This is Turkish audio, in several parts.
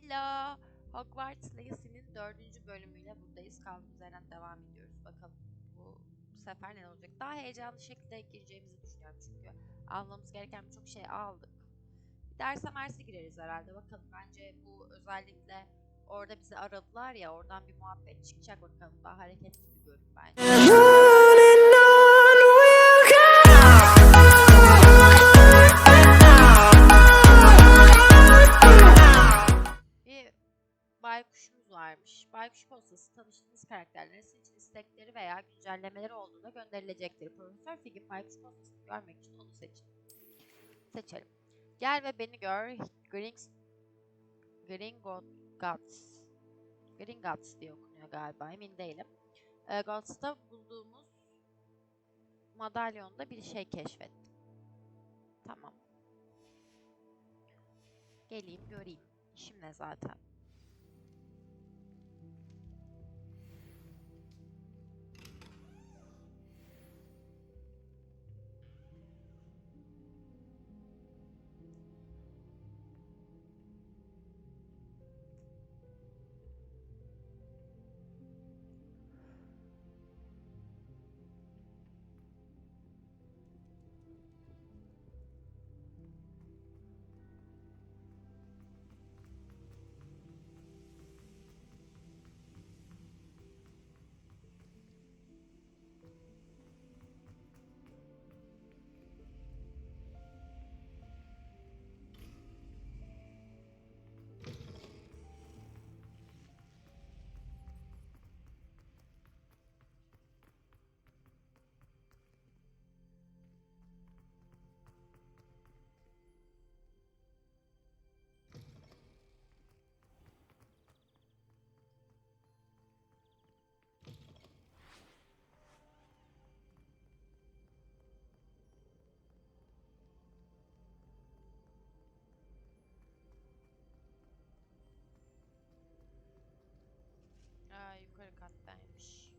Hello! Hogwarts Legacy'nin 4. bölümüyle buradayız. Kaldığımız yerden devam ediyoruz. Bakalım bu sefer ne olacak? Daha heyecanlı şekilde gireceğimizi düşünüyorum çünkü almamız gereken birçok şey aldık. Bir derse gireriz herhalde. Bakalım, bence bu özellikle orada bizi aradılar ya, oradan bir muhabbet çıkacak bakalım. Daha hareketli bir bölüm bence. Baykuşumuz varmış. Baykuş postası tanıştığınız karakterlerin sizin için istekleri veya güncellemeleri olduğunda gönderilecektir. Profesör Fig'in baykuş postasını görmek için onu seçelim. Gel ve beni gör. Gringotts. Gringotts diye okunuyor galiba, emin değilim. Gotts'ta bulduğumuz madalyonda bir şey keşfettim. Tamam. Geleyim göreyim. İşim ne zaten. Yukarı kattaymış.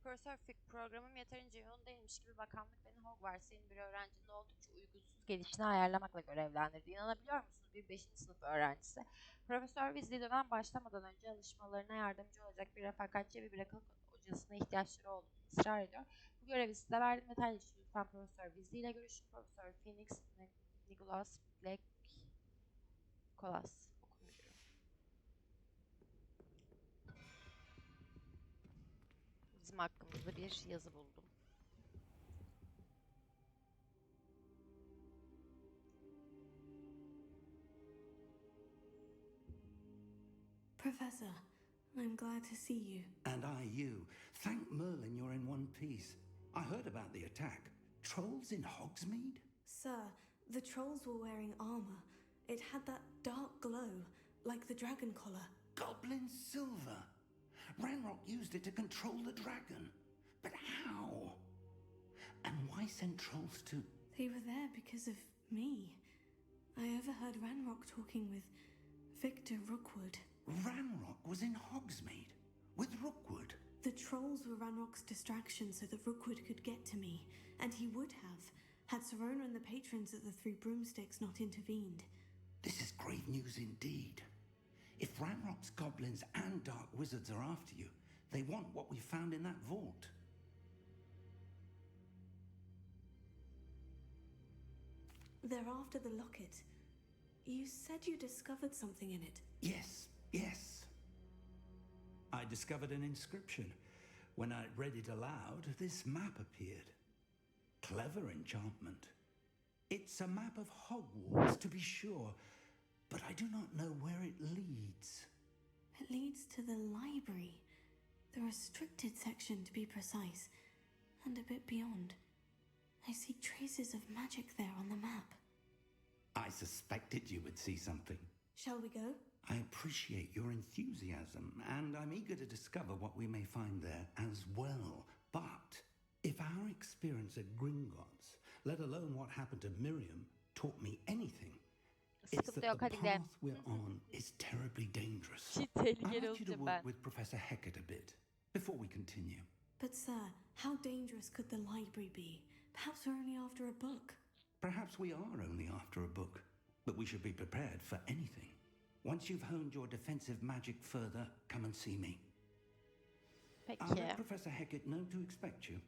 Profesör Fig, programım yeterince yoğun değilmiş gibi bakanlık beni Hogwarts'ın bir öğrencinin oldukça uygunsuz gelişini ayarlamakla görevlendirdi. İnanabiliyor musunuz? Bir 5. sınıf öğrencisi. Profesör Weasley dönem başlamadan önce alışmalarına yardımcı olacak bir refakatçi ve bir akıl hocasına ihtiyaçları olduğunu ısrar ediyor. Bu görevi size verdim. Detaylı için lütfen Profesör Weasley ile görüşün. Profesör Phoenix, Nicholas Black, Colas. Bizim hakkımızda bir yazı buldum. Professor, I'm glad to see you. And I you. Thank Merlin you're in one piece. I heard about the attack. Trolls in Hogsmeade? Sir, the trolls were wearing armor. It had that dark glow, like the dragon collar. Goblin silver. Ranrock used it to control the dragon. But how? And why send trolls to... They were there because of me. I overheard Ranrock talking with Victor Rookwood. Ranrock was in Hogsmeade with Rookwood. The trolls were Ranrock's distraction so that Rookwood could get to me, and he would have, had Serona and the patrons at the Three Broomsticks not intervened. This is grave news indeed. If Ranrock's goblins and dark wizards are after you, they want what we found in that vault. They're after the locket. You said you discovered something in it. Yes. I discovered an inscription. When I read it aloud, this map appeared. Clever enchantment. It's a map of Hogwarts, to be sure, but I do not know where it leads. It leads to the library, the restricted section to be precise, and a bit beyond. I see traces of magic there on the map. I suspected you would see something. Shall we go? I appreciate your enthusiasm, and I'm eager to discover what we may find there as well. But if our experience at Gringotts, let alone what happened to Miriam, taught me anything, it's Sıkıntı that yok, the hadi gidelim. path we're on is terribly dangerous. Şey I'd tehlikeli like you to olacağım work ben. with Professor Hecat a bit before we continue. But sir, how dangerous could the library be? Perhaps we're only after a book. Perhaps we are only after a book, but we should be prepared for anything. Once you've honed your defensive magic further, come and see me. I'll Peki. let Professor Hecat know to expect you.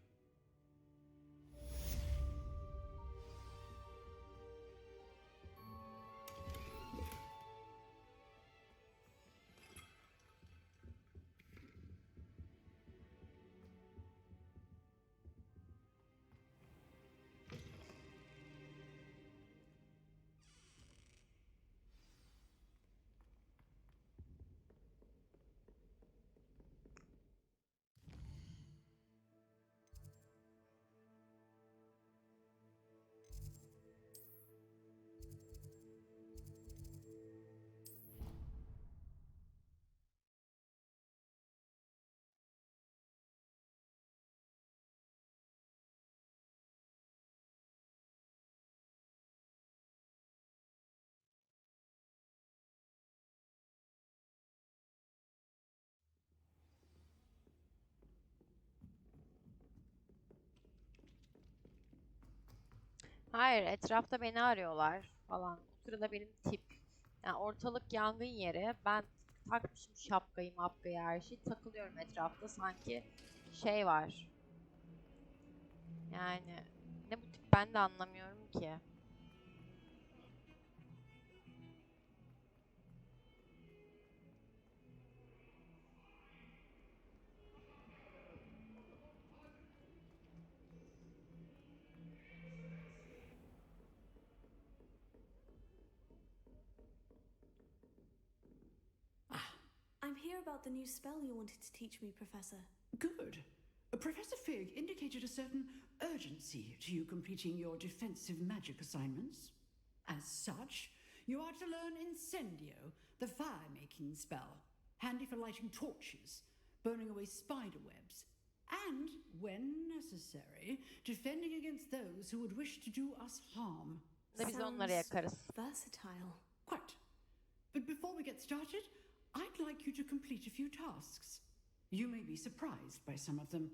Hayır, etrafta beni arıyorlar falan. O sırada benim tip. Yani ortalık yangın yeri. Ben takmışım şapkayı, mapkayı, her şeyi. Takılıyorum etrafta. Sanki şey var. Yani ne bu tip, ben de anlamıyorum ki. I'm here about the new spell you wanted to teach me, Professor. Good. Professor Fig indicated a certain urgency to you completing your defensive magic assignments. As such, you are to learn Incendio, the fire-making spell, handy for lighting torches, burning away spider webs, and, when necessary, defending against those who would wish to do us harm. Da biz onları Sounds yakarız. versatile. Quite. But before we get started, I'd like you to complete a few tasks. You may be surprised by some of them.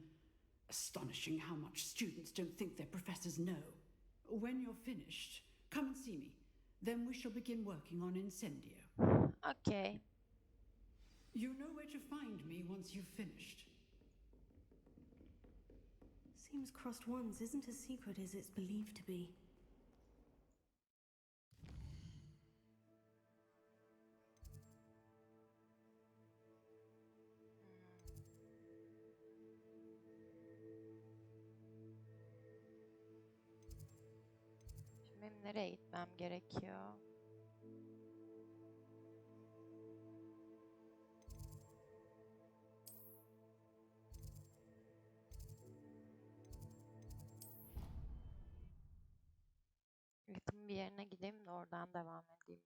Astonishing how much students don't think their professors know. When you're finished, come and see me. Then we shall begin working on Incendio. Okay. You know where to find me once you've finished. Seems crossed ones isn't as secret as it's believed to be. Şimdi benim nereye gitmem gerekiyor? Yakın bir yerine gideyim de oradan devam edeyim.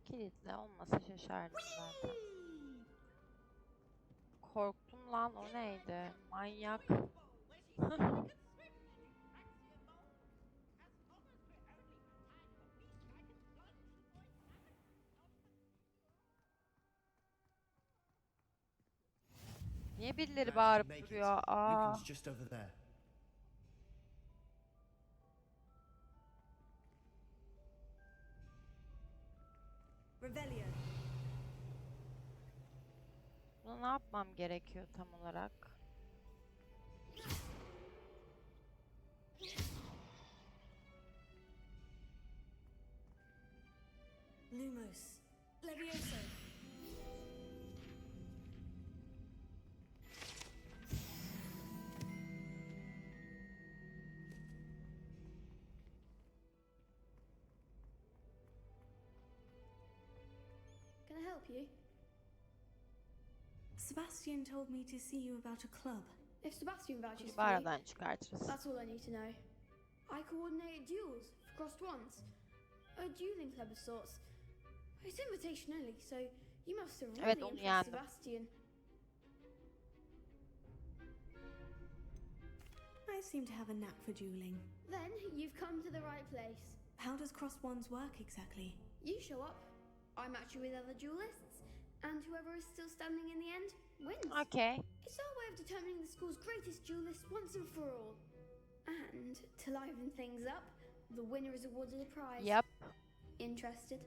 Kilitli olmasa şaşardım zaten. Korktum lan, o neydi? Manyak. Niye birileri bağırıp duruyor? Aa. Lucan's just over there. Revelio. Bunu ne yapmam gerekiyor tam olarak? Lumos. Levioso. Can I help you? Sebastian told me to see you about a club. If Sebastian vouches Bir for me, aradan çıkartırız. that's all I need to know. I coordinate duels for crossed ones. A dueling club of sorts. It's invitation only, so you must have Evet, really onu impressed yendim. Sebastian. I seem to have a knack for dueling. Then you've come to the right place. How does crossed ones work exactly? You show up, I match you with other duelists, and whoever is still standing in the end wins. Okay. It's our way of determining the school's greatest duelist once and for all. And to liven things up, the winner is awarded a prize. Yep. Interested?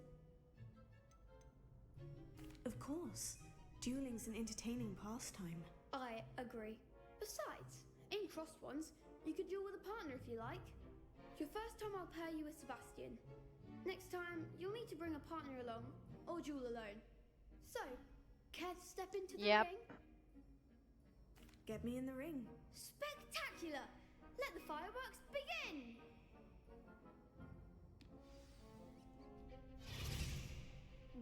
Of course. Dueling's an entertaining pastime. I agree. Besides, in crossed ones, you could duel with a partner if you like. Your first time I'll pair you with Sebastian. Next time, you'll need to bring a partner along, or duel alone. So, care to step into the Yep. ring? Get me in the ring. Spectacular! Let the fireworks begin!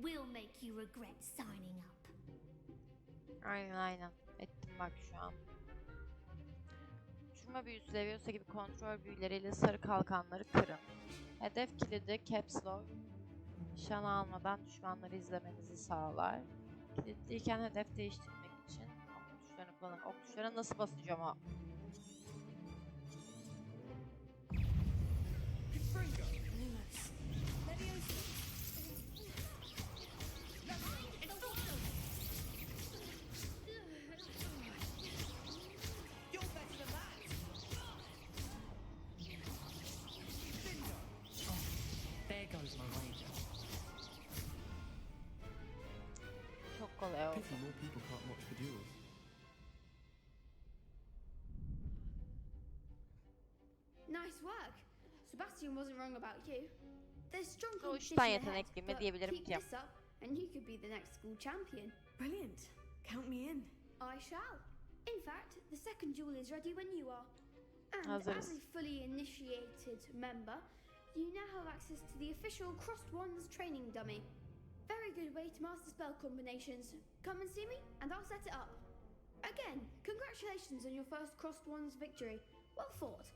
We'll make you regret signing up. Aynen. Ettim bak şu an. Uçurma büyüsü Leviosa gibi kontrol büyüleriyle sarı kalkanları kırın. Hedef kilidi Caps Lock nişan almadan düşmanları izlemenizi sağlar. Kilitliyken hedef değiştirmek için ok tuşlarını kullanın. Ok tuşlarına nasıl basacağım o? Lumos. Levioso. There goes my wager. Çok kolay oldu. Pity more people can't watch the duels. Nice work. Sebastian wasn't wrong about you. There's strong Doğuştan competition ahead, yetenekli mi but diyebilirim keep ki. this up and you could be the next school champion. Brilliant. Count me in. I shall. In fact, the second duel is ready when you are. And Hazırız. as a fully initiated member, you now have access to the official Crossed Wands training dummy. Very good way to master spell combinations. Come and see me, and I'll set it up. Again, congratulations on your first Crossed Wands victory. Well fought.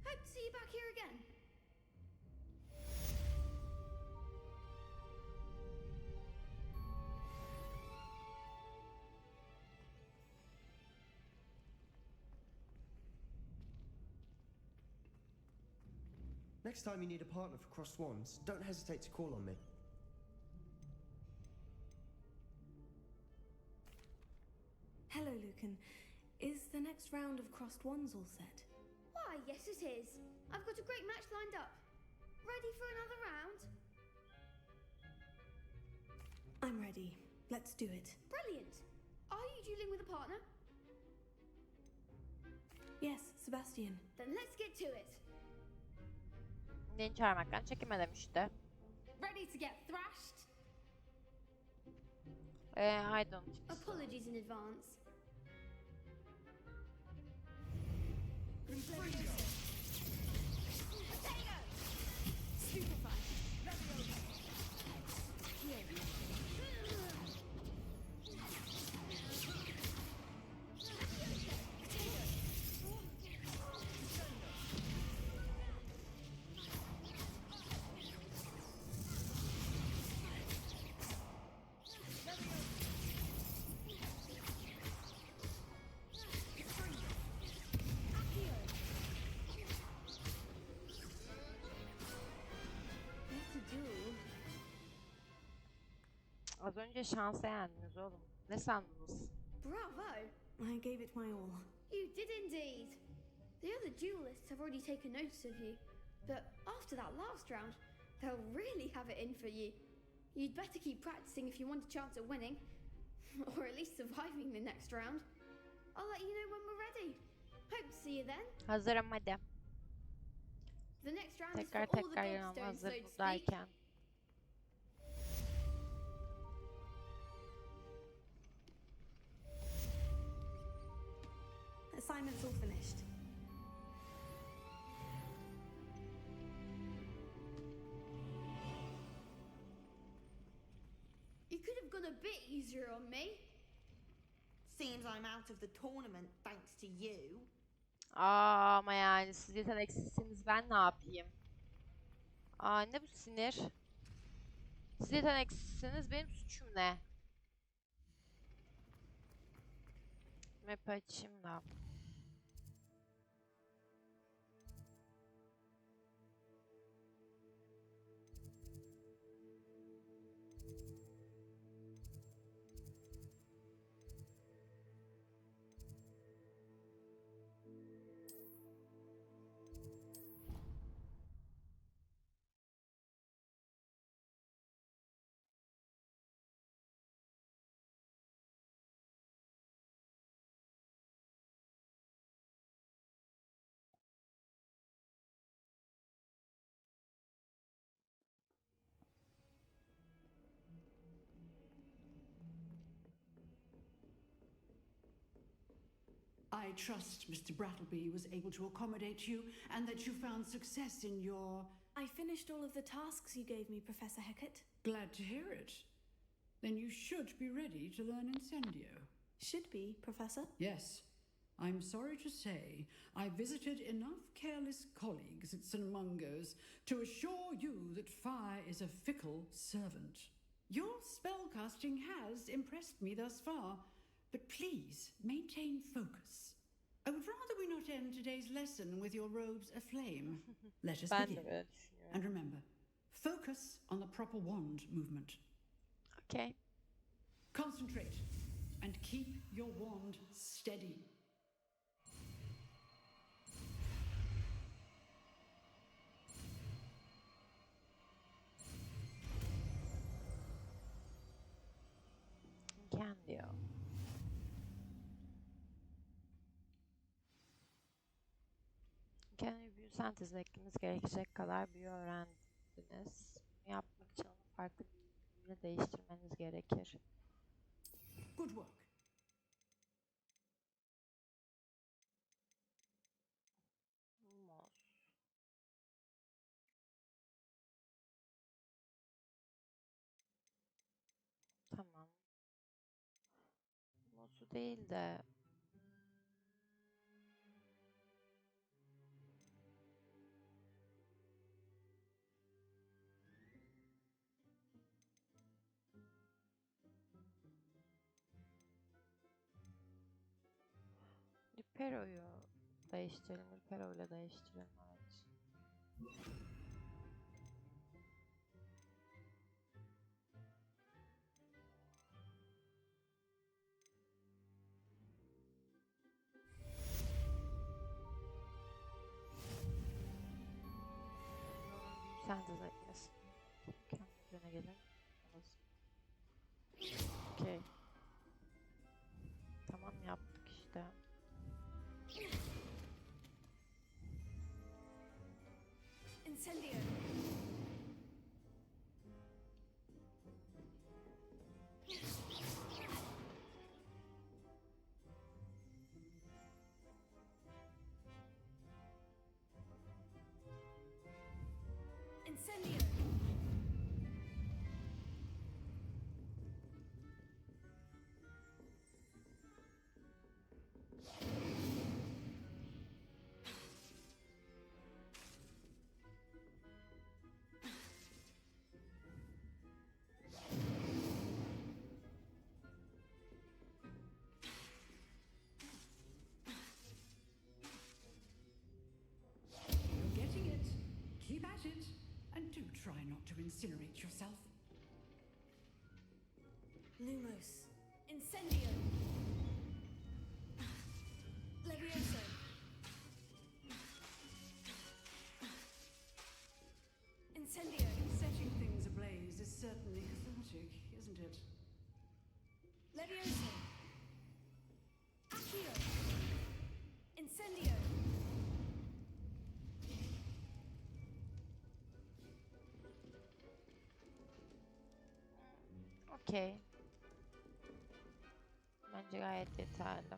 Hope to see you back here again. Next time you need a partner for crossed wands, don't hesitate to call on me. Hello, Lucan. Is the next round of crossed wands all set? Why, yes it is. I've got a great match lined up. Ready for another round? I'm ready. Let's do it. Brilliant. Are you dueling with a partner? Yes, Sebastian. Then let's get to it. Beni çağırmaktan çekinme demişti. Ready to get thrashed? I don't think so. Apologies in advance. Az önce şansa yendiniz oğlum. Ne sandınız? Bravo! I gave it my all. You did indeed. The other duelists have already taken notice of you, but after that last round, they'll really have it in for you. You'd better keep practicing if you want a chance at winning, or at least surviving the next round. I'll let you know when we're ready. Hope to see you then. Hazırım hadi. The next round is for Tekrar all the tekrar yanıma gobstones, so hazır to speak. buradayken. Assignment's all finished. You could have gone a bit easier on me. Seems I'm out of the tournament thanks to you. Ama yani siz yeteneksizsiniz, ben ne yapayım? Ne bu sinir? Siz yeteneksizsiniz, benim suçum ne? Map açayım da. I trust Mr. Brattleby was able to accommodate you and that you found success in your... I finished all of the tasks you gave me, Professor Hecat. Glad to hear it. Then you should be ready to learn Incendio. Should be, Professor. Yes. I'm sorry to say I visited enough careless colleagues at St. Mungo's to assure you that fire is a fickle servant. Your spellcasting has impressed me thus far, but please maintain focus. I would rather we not end today's lesson with your robes aflame. Let us Ben de begin. böyle düşünüyorum. And remember, focus on the proper wand movement. Okay. Concentrate and keep your wand steady. Can diyor. Kendi büyü sentezi eklememiz gerekecek kadar büyü öğrendiniz. Bunu yapmak için onu farklı bir büyüyle değiştirmeniz gerekir. Good work. Muz. Tamam. Muzu değil de Lipero'yu değiştirelim. Lipero ile değiştirelim. Evet. Sen de zeklesin. Kendi üzerine gelin. Okey. Tamam yaptık işte. Incendio. Incendio. You're getting it. Keep at it. And do try not to incinerate yourself. Lumos. Incendio. Levioso. Incendio. Setting things ablaze is certainly cathartic, isn't it? Levioso. Accio. Incendio. Okey. Bence gayet yeterli.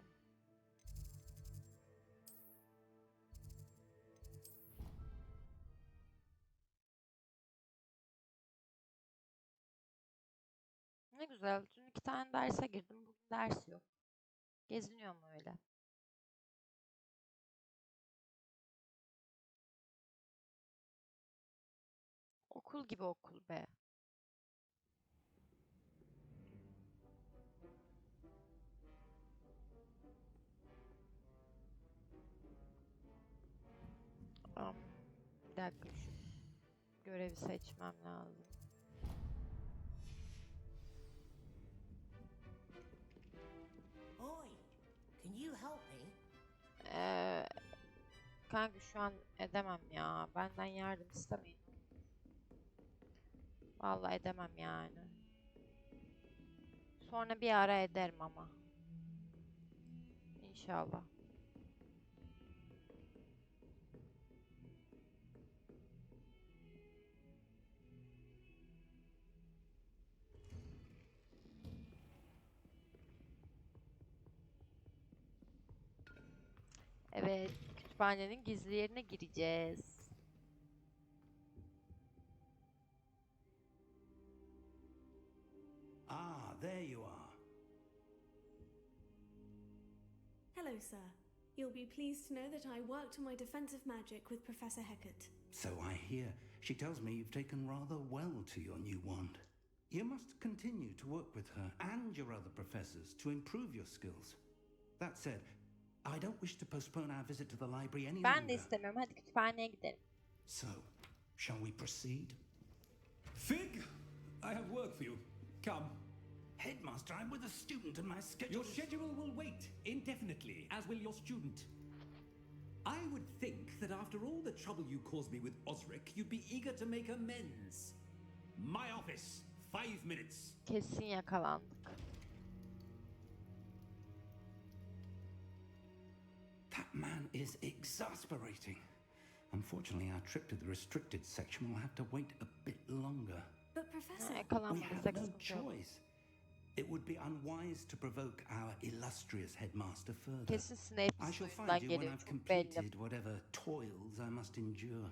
Ne güzel. Dün 2 tane derse girdim. Bugün ders yok. Geziniyorum öyle. Okul gibi okul be. Am, bir dakika şu görevi seçmem lazım. Oi, can you help me? Ee, kanka şu an edemem ya. Benden yardım istemeyin. Vallahi edemem yani. Sonra bir ara ederim ama. İnşallah. Evet, kütüphanenin gizli yerine gireceğiz. Ah, there you are. Hello, sir. You'll be pleased to know that I worked on my defensive magic with Professor Hecat. So I hear. She tells me you've taken rather well to your new wand. You must continue to work with her and your other professors to improve your skills. That said, I don't wish to postpone our visit to the library any Ben de longer. istemiyorum. Hadi kütüphaneye gidelim. So, shall we proceed? Fig, I have work for you. Come. Headmaster, I'm with a student and my schedule... Your schedule will wait indefinitely, as will your student. I would think that after all the trouble you caused me with Osric, you'd be eager to make amends. My office, 5 minutes. Kesin yakalandık. That man is exasperating. Unfortunately, our trip to the restricted section will have to wait a bit longer. But, Professor, We Yakalanmadıysak have no sıkıntı yok. choice. It would be unwise to provoke our illustrious headmaster further. Kesin Snape I shall soyundan find you when geliyor. I've Çok belli. completed whatever toils I must endure.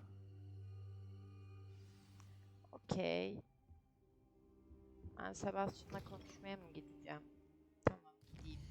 Okey. Ben Sebastian'la konuşmaya mı gideceğim? Tamam, gideyim.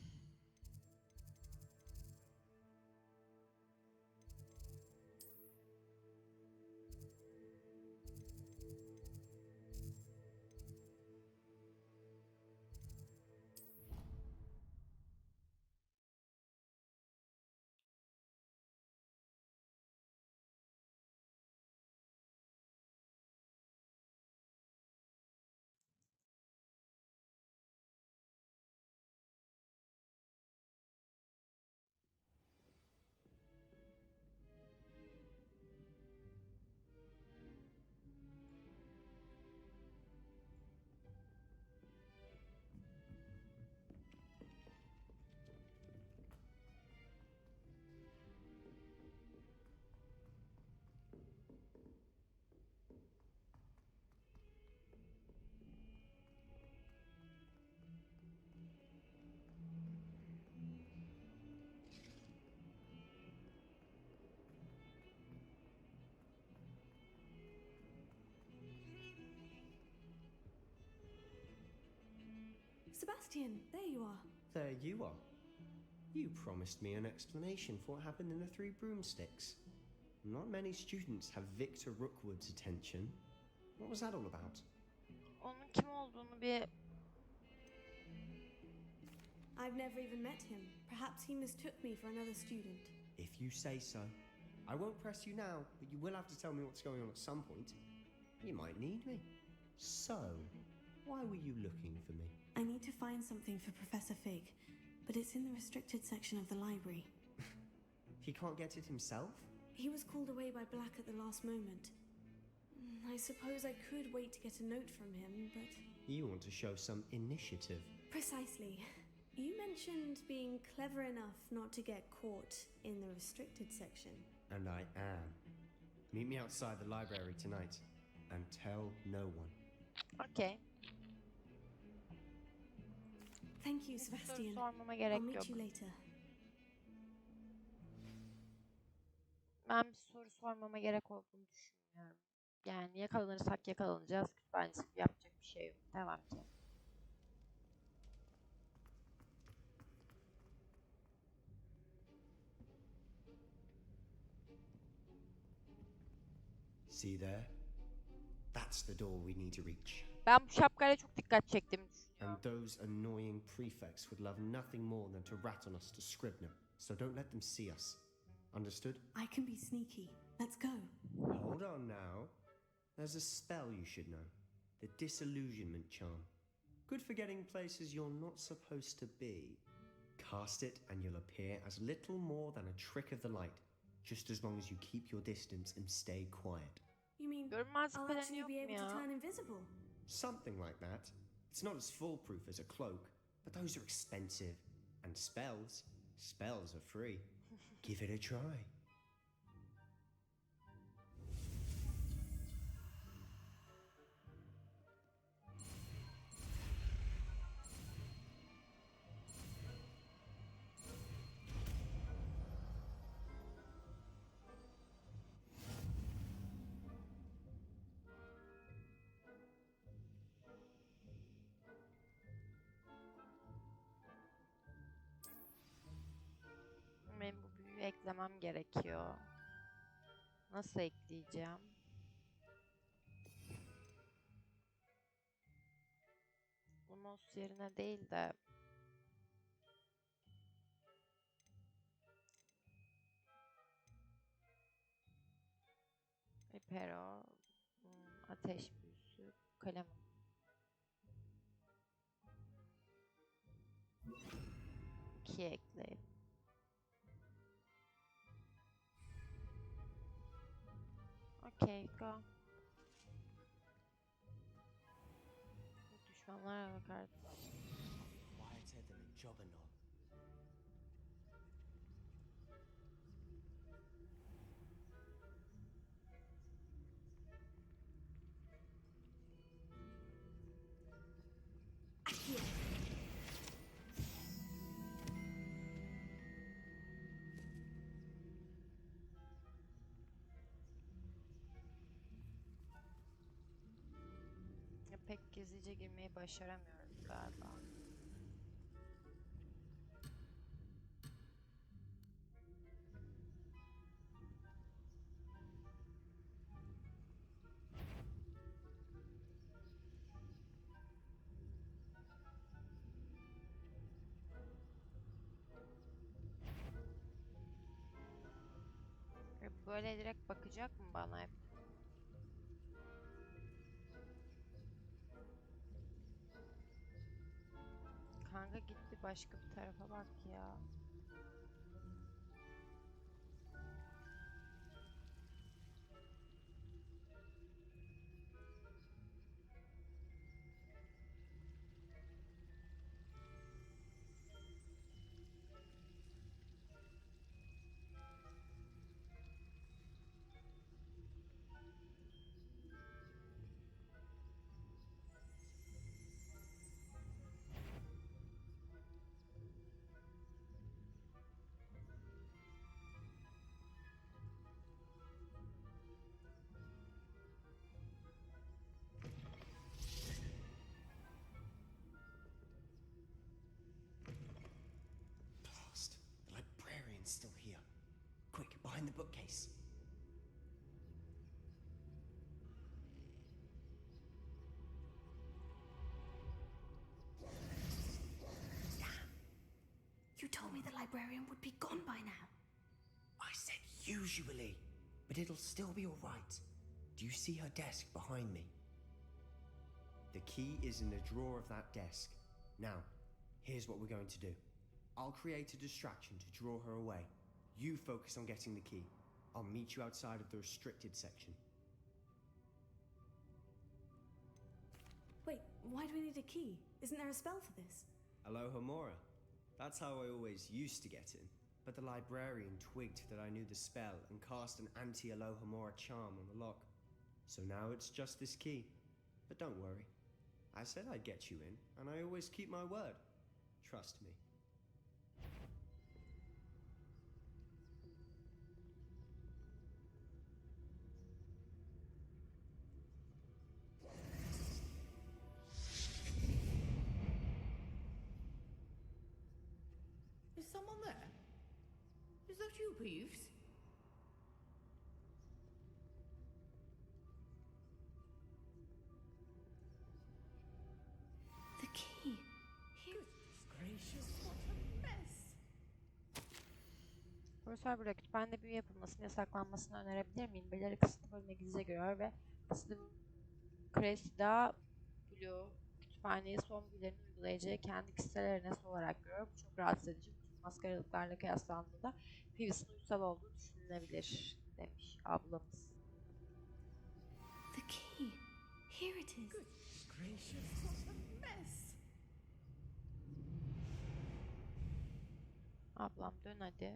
Sebastian, there you are. There you are. You promised me an explanation for what happened in the Three Broomsticks. Not many students have Victor Rookwood's attention. What was that all about? Onun kim olduğunu bir... I've never even met him. Perhaps he mistook me for another student. If you say so. I won't press you now, but you will have to tell me what's going on at some point. You might need me. So, why were you looking for me? I need to find something for Professor Fig, but it's in the restricted section of the library. He can't get it himself? He was called away by Black at the last moment. I suppose I could wait to get a note from him, but... You want to show some initiative. Precisely. You mentioned being clever enough not to get caught in the restricted section. And I am. Meet me outside the library tonight, and tell no one. Okey. Thank you, Bir soru Sebastian. sormama I'll gerek meet yok. you later. Ben bir soru sormama gerek olduğunu düşünmüyorum. Yani yakalanırsak yakalanacağız. Kütüphanesi yapacak bir şey yok. Devam edelim. See there? That's the door we need to reach. Ben bu şapkayla çok dikkat çektiğimi düşünüyorum. And those annoying prefects would love nothing more than to rat on us to Scribner, so don't let them see us. Understood? I can be sneaky. Let's go. Hold on now. There's a spell you should know. The disillusionment charm. Good for getting places you're not supposed to be. Cast it and you'll appear as little more than a trick of the light, just as long as you keep your distance and stay quiet. You mean Görünmezlik I'll bedeni actually yok be mu able to ya? turn invisible? Something like that. It's not as foolproof as a cloak, but those are expensive. And spells are free. Give it a try. Benim bu büyüyü eklemem gerekiyor. Nasıl ekleyeceğim? Bu mouse yerine değil de Pero, ateş büyüsü, kalem. İki ekleyelim. Okay, go. Düşmanlara bakar. Quieter than a juggernaut. Ya pek gizlice girmeyi başaramıyoruz galiba. Böyle direkt bakacak mı bana hep? Kanka git bir başka bir tarafa bak ya. Blast! The librarian's still here. Quick, behind the bookcase. You told me the librarian would be gone by now. I said usually, but it'll still be all right. Do you see her desk behind me? The key is in the drawer of that desk. Now, here's what we're going to do. I'll create a distraction to draw her away. You focus on getting the key. I'll meet you outside of the restricted section. Wait, why do we need a key? Isn't there a spell for this? Alohomora. That's how I always used to get in. But the librarian twigged that I knew the spell and cast an anti-Alohomora charm on the lock. So now it's just this key. But don't worry. I said I'd get you in, and I always keep my word. Trust me. Is someone there? Is that you, Peeves? The key. Here. Gracious, what a mess! Profesör burada kütüphanede büyü yapılmasını yasaklanmasını önerebilir miyim? Belirli kısıtlı bölüm İngilizce görüyor ve kısıtlı Cressida Blue kütüphaneyi son büyülerini uygulayacağı kendi kişisel arenası olarak görüyor. Bu çok rahatsız edici. Bu tür maskaralıklarla kıyaslandığında Peeves'in uysal olduğu düşünülebilir demiş ablamız. The key. Here it is. Gracious, what a mess! Ablam dön hadi.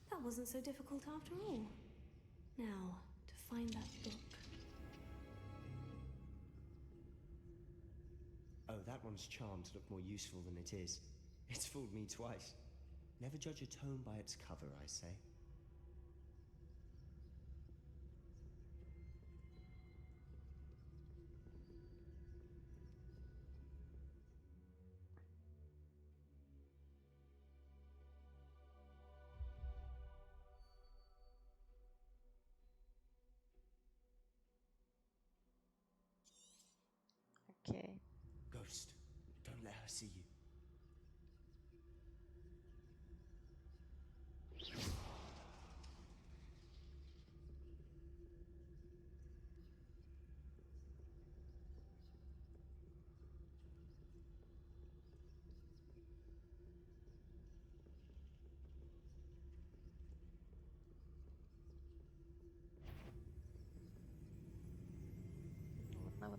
That wasn't so difficult after all. Now, to find that book. Oh, that one's charmed to look more useful than it is. It's fooled me twice. Never judge a tome by its cover, I say. Okay. Ghost, don't let her see you.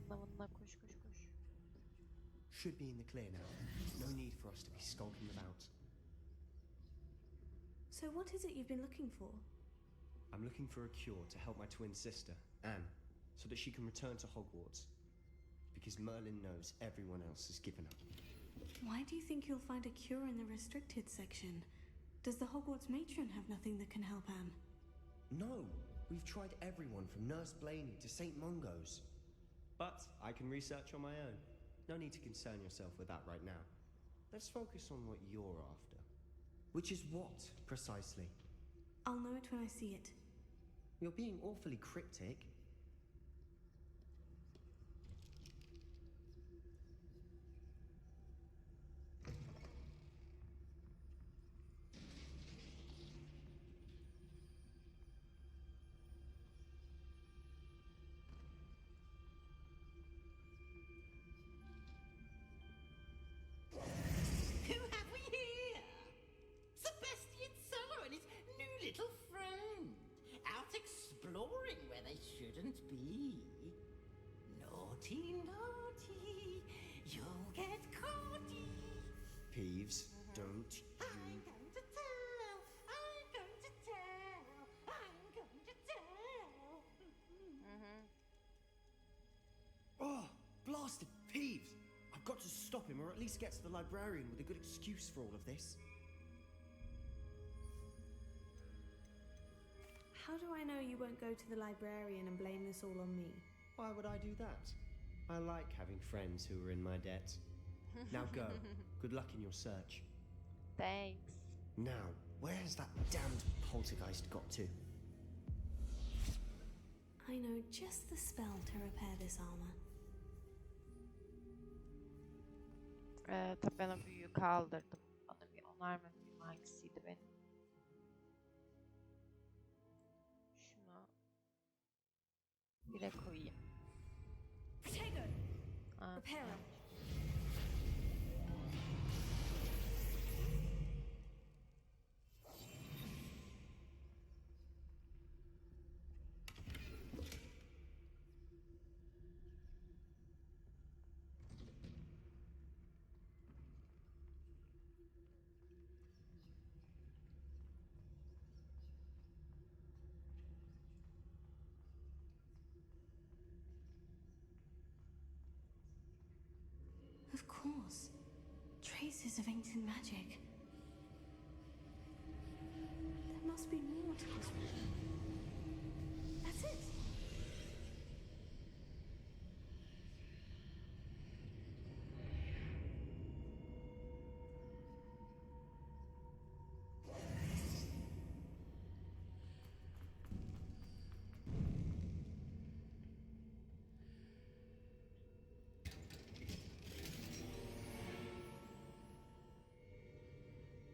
Vınla koş koş koş. Should be in the clear now. No need for us to be skulking about. So what is it you've been looking for? I'm looking for a cure to help my twin sister, Anne, so that she can return to Hogwarts. Because Merlin knows everyone else has given up. Why do you think you'll find a cure in the restricted section? Does the Hogwarts matron have nothing that can help Anne? No! We've tried everyone from Nurse Blaney to St. Mungo's. But I can research on my own. No need to concern yourself with that right now. Let's focus on what you're after. Which is what, precisely? I'll know it when I see it. You're being awfully cryptic. Who have we here? Sebastian Summer and his new little friend. Out exploring where they shouldn't be. Naughty, naughty. You'll get caughty. Peeves, don't I'm you... going to tell. I'm going to tell. I'm going to tell. Oh, blasted Peeves! I've got to stop him, or at least get to the librarian with a good excuse for all of this. How do I know you won't go to the librarian and blame this all on me? Why would I do that? I like having friends who are in my debt. Now go. Good luck in your search. Thanks. Now, where's that damned poltergeist got to? I know just the spell to repair this armor. Tabii ben o büyüyü kaldırdım. Bana bir onarma büyüğüm hangisiydi benim? 1'e koyayım. Ha, tamam. Of course. Traces of ancient magic. There must be more to this room. That's it.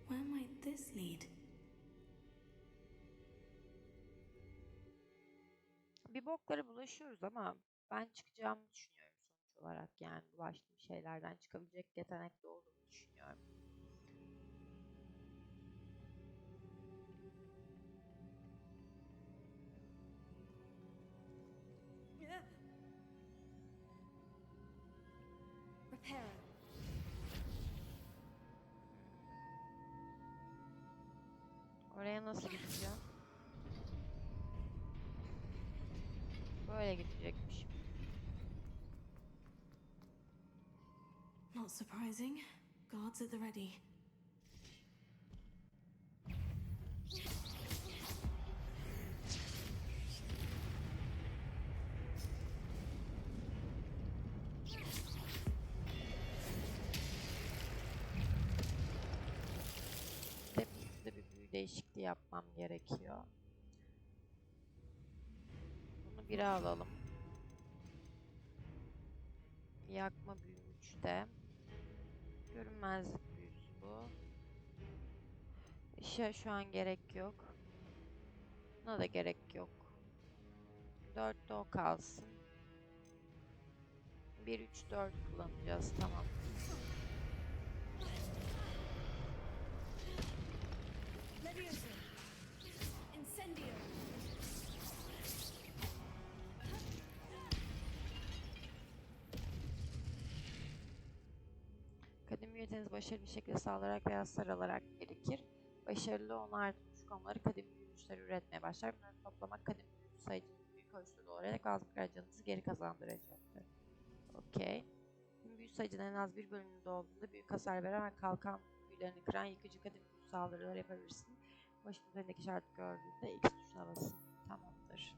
Where might this lead? Bir boklara bulaşıyoruz ama ben çıkacağımı düşünüyorum sonuç olarak. Yani bulaştığım şeylerden çıkabilecek yetenekli olduğumu düşünüyorum. Repair. Oraya nasıl gideceğim? Böyle gidecekmişim. Not surprising. Guards at the ready. Hepsinde bir büyü değişikliği yapmam gerekiyor. Bunu 1'e alalım. Yakma büyü 3'te. Görünmezlik büyüsü bu. İşe şu an gerek yok. Buna da gerek yok. 4'te o kalsın. 1, 3, 4 kullanacağız. Tamam. Kadim büyüteniz başarılı bir şekilde saldırarak veya sarılarak gerekir. Başarılı onar düşük onları kadim büyütüşleri üretmeye başlar. Bunları toplamak kadim büyütüş sayıcının büyük ölçüde doğrayarak azlık canınızı geri kazandıracaktır. Okey. Tüm büyü sayıcının en az bir bölümünde olduğunda büyük hasar veren ve kalkan büyülerini kıran yıkıcı kadim büyü saldırıları yapabilirsin. Başın üzerindeki şartı gördüğünde X tuşuna basın. Tamamdır.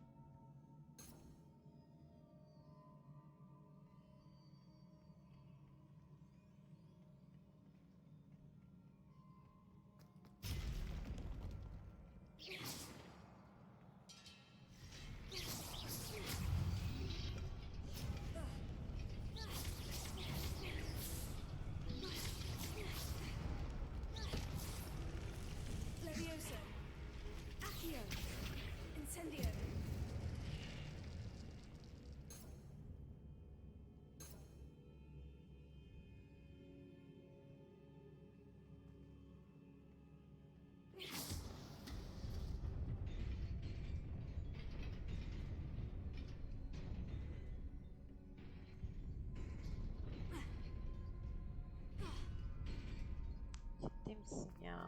Ciddi misin ya?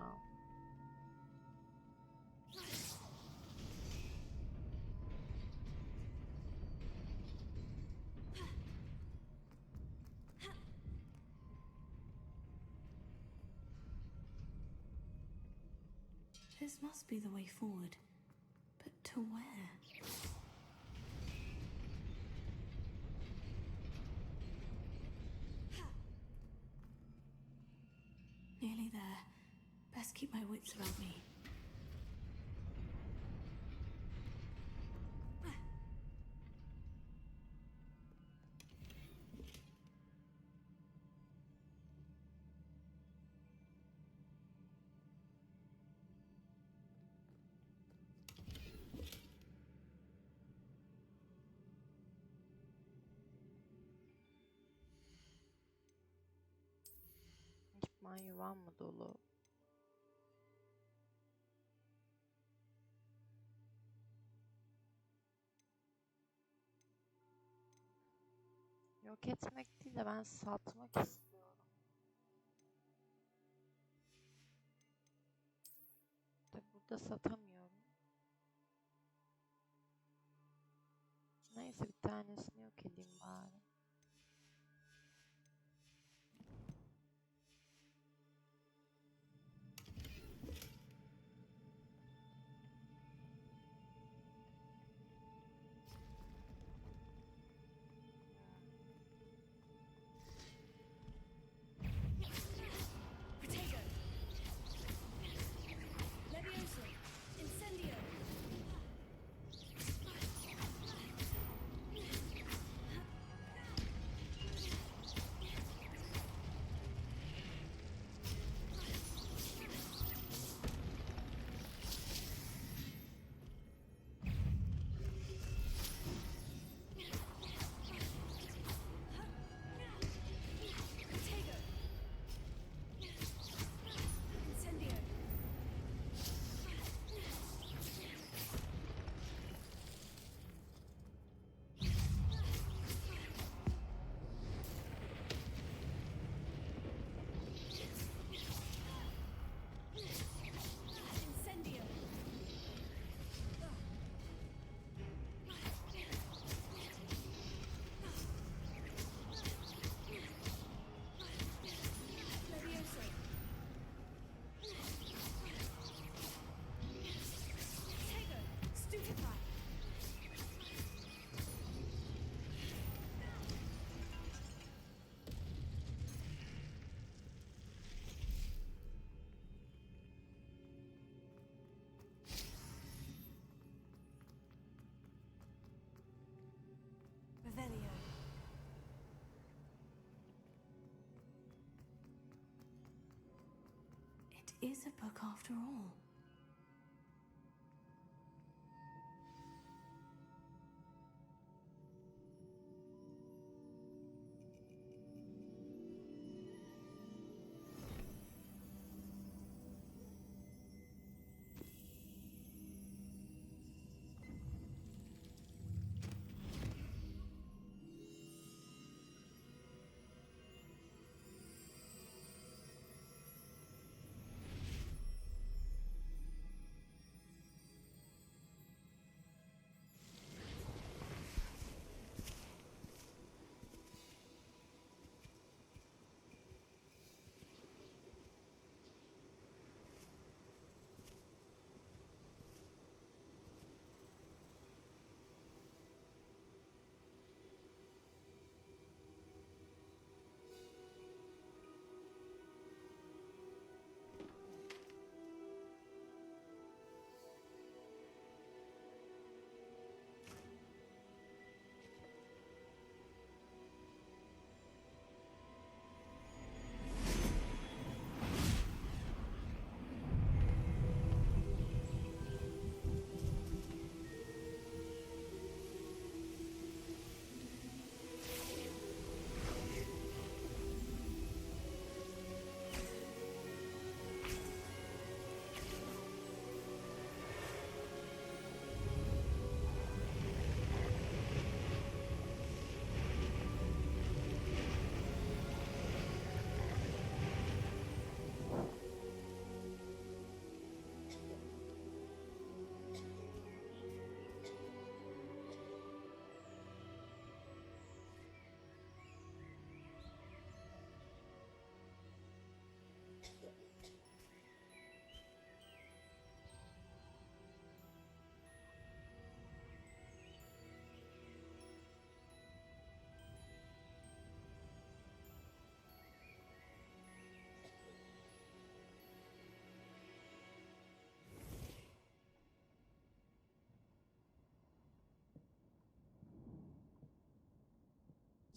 This must be the way forward. But to where? Nearly there. Best keep my wits about me. Düşman yuvan mı dolu? Yok etmek değil de ben satmak istiyorum. Tabi burada satamıyorum. Neyse bir tanesini yok edeyim bari. Potato. Levioso. Incendio. Potato. Incendio. Incendio. Levioso. Potato. Stupefy. Revelio. It is a book after all.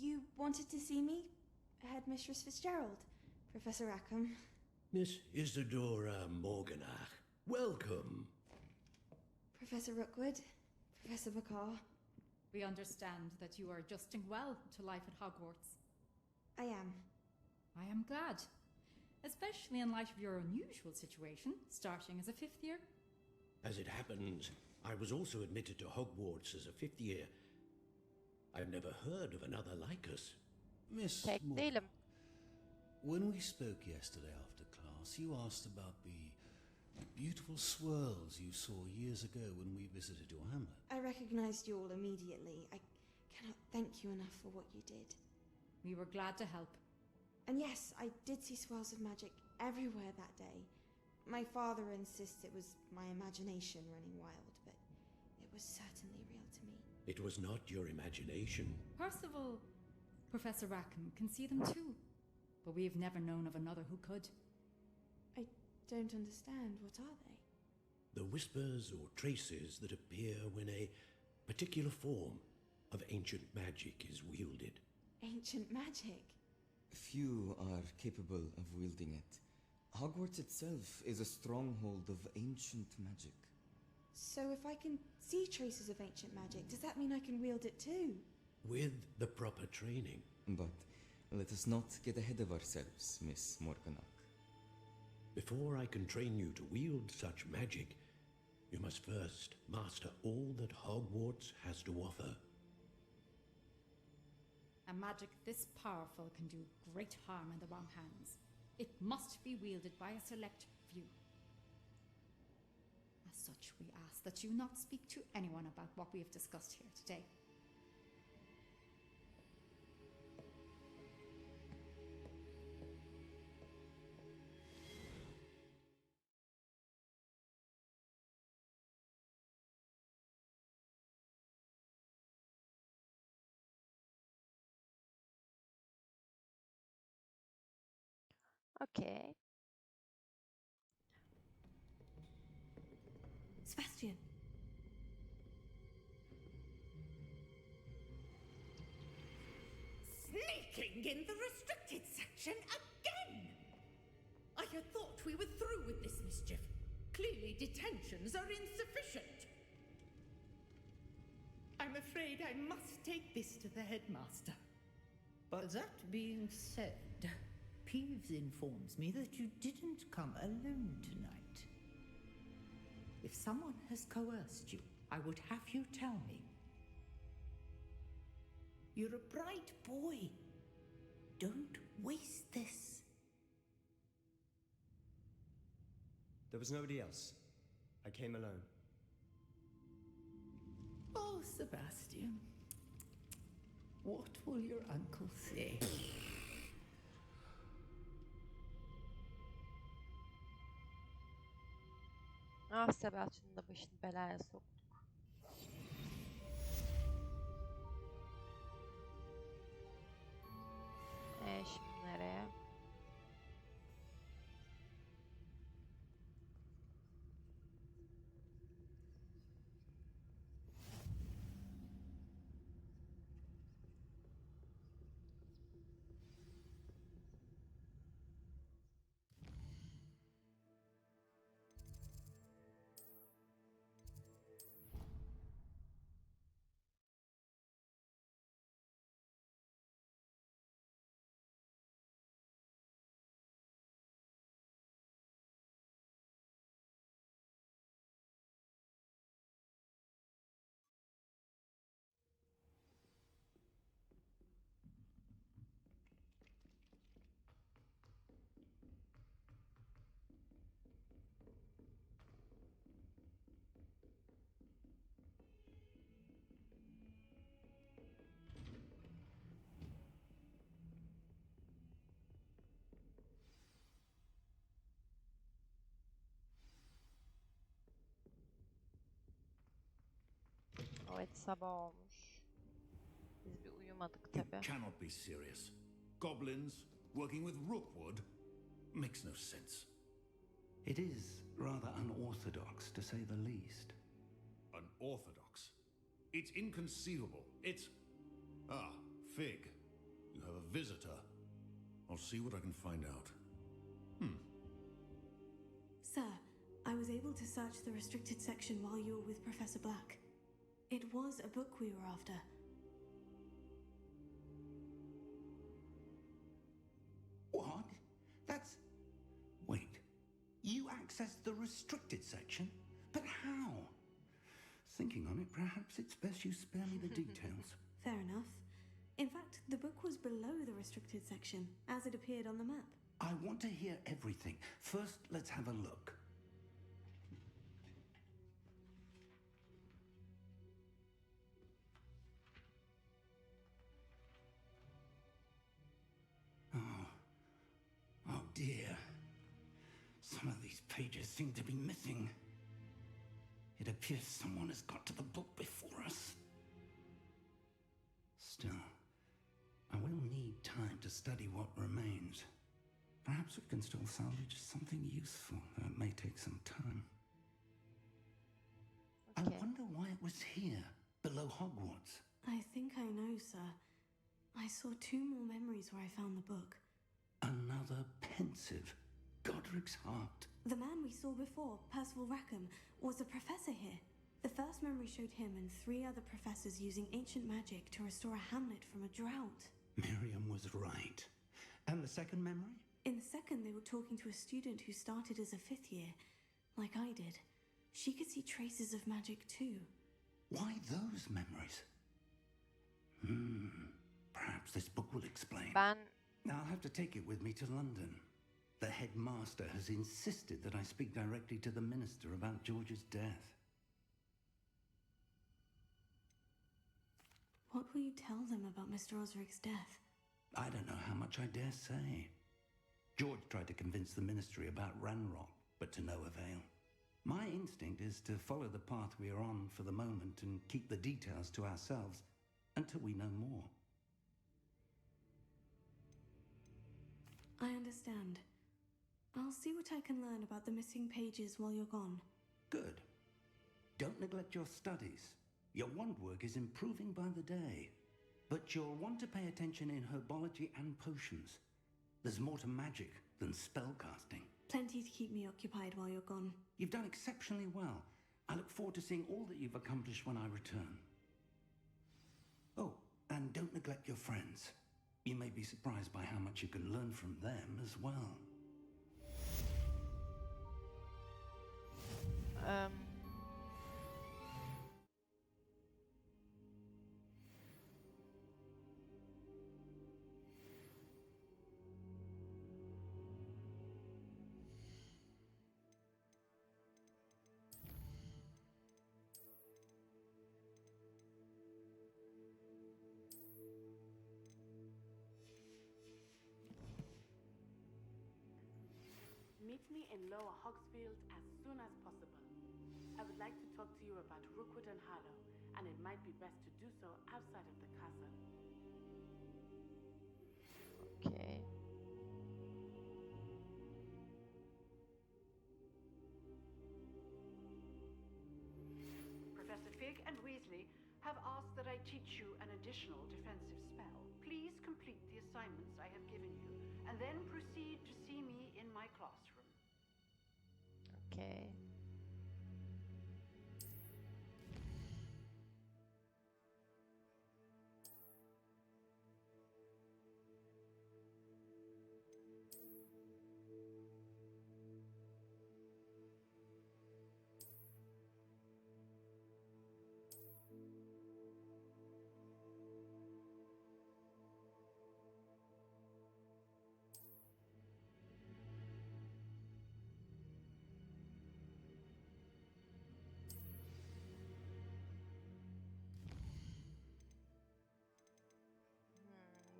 You wanted to see me? Headmistress Fitzgerald, Professor Rackham. Miss Isidora Morganach, welcome. Professor Rookwood, Professor Bakar. We understand that you are adjusting well to life at Hogwarts. I am. I am glad. especially in light of your unusual situation, starting as a fifth year. As it happens, I was also admitted to Hogwarts as a fifth year. I've never heard of another like us. Miss Tek Moore, değilim. when we spoke yesterday after class, you asked about the beautiful swirls you saw years ago when we visited your hamlet. I recognized you all immediately. I cannot thank you enough for what you did. We were glad to help. And yes, I did see swirls of magic everywhere that day. My father insists it was my imagination running wild, but it was certainly real to me. It was not your imagination. Percival, Professor Rackham can see them too, but we've never known of another who could. I don't understand. What are they? The whispers or traces that appear when a particular form of ancient magic is wielded. Ancient magic? Few are capable of wielding it. Hogwarts itself is a stronghold of ancient magic. So if I can see traces of ancient magic, does that mean I can wield it too? With the proper training. But let us not get ahead of ourselves, Miss Morganach. Before I can train you to wield such magic, you must first master all that Hogwarts has to offer. A magic this powerful can do great harm in the wrong hands. It must be wielded by a select few. As such, we ask that you not speak to anyone about what we have discussed here today. Okay. Sebastian. Sneaking in the restricted section again! I had thought we were through with this mischief. Clearly detentions are insufficient. I'm afraid I must take this to the headmaster. But that being said, Peeves informs me that you didn't come alone tonight. If someone has coerced you, I would have you tell me. You're a bright boy. Don't waste this. There was nobody else. I came alone. Oh, Sebastian. What will your uncle say? Ah Sebastian'ın da başını belaya soktuk. Şimdi nereye? Evet sabah olmuş. Biz bir uyumadık tabii. You cannot be serious. Goblins working with Rookwood makes no sense. It is rather unorthodox, to say the least. Unorthodox? It's inconceivable. It's... Ah, Fig. You have a visitor. I'll see what I can find out. Sir, I was able to search the restricted section while you were with Professor Black. It was a book we were after. What? That's access the restricted section? But how? Thinking on it, perhaps it's best you spare me the details. Fair enough. In fact, the book was below the restricted section, as it appeared on the map. I want to hear everything. First, let's have a look. Oh dear. Some of these pages seem to be missing. It appears someone has got to the book before us. Still, I will need time to study what remains. Perhaps we can still salvage something useful, though it may take some time. Okay. I wonder why it was here, below Hogwarts. I think I know, sir. I saw 2 more memories where I found the book. Another pensive Godric's heart. The man we saw before, Percival Rackham, was a professor here. The first memory showed him and 3 other professors using ancient magic to restore a hamlet from a drought. Miriam was right. And the second memory? In the second, they were talking to a student who started as a 5th year, like I did. She could see traces of magic too. Why those memories? Perhaps this book will explain. Ben I'll have to take it with me to London. The headmaster has insisted that I speak directly to the minister about George's death. What will you tell them about Mr. Osric's death? I don't know how much I dare say. George tried to convince the ministry about Ranrock, but to no avail. My instinct is to follow the path we are on for the moment and keep the details to ourselves until we know more. I understand. I'll see what I can learn about the missing pages while you're gone. Good. Don't neglect your studies. Your wand work is improving by the day. But you'll want to pay attention in herbology and potions. There's more to magic than spellcasting. Plenty to keep me occupied while you're gone. You've done exceptionally well. I look forward to seeing all that you've accomplished when I return. Oh, and don't neglect your friends. You may be surprised by how much you can learn from them as well. Meet me in Lower Hogsfield as soon as possible. I would like to talk to you about Rookwood and Harlow, and it might be best to do so outside of the castle. Okay. Professor Fig and Weasley have asked that I teach you an additional defensive spell. Please complete the assignments I have given you, and then proceed to see me in my classroom. Okay.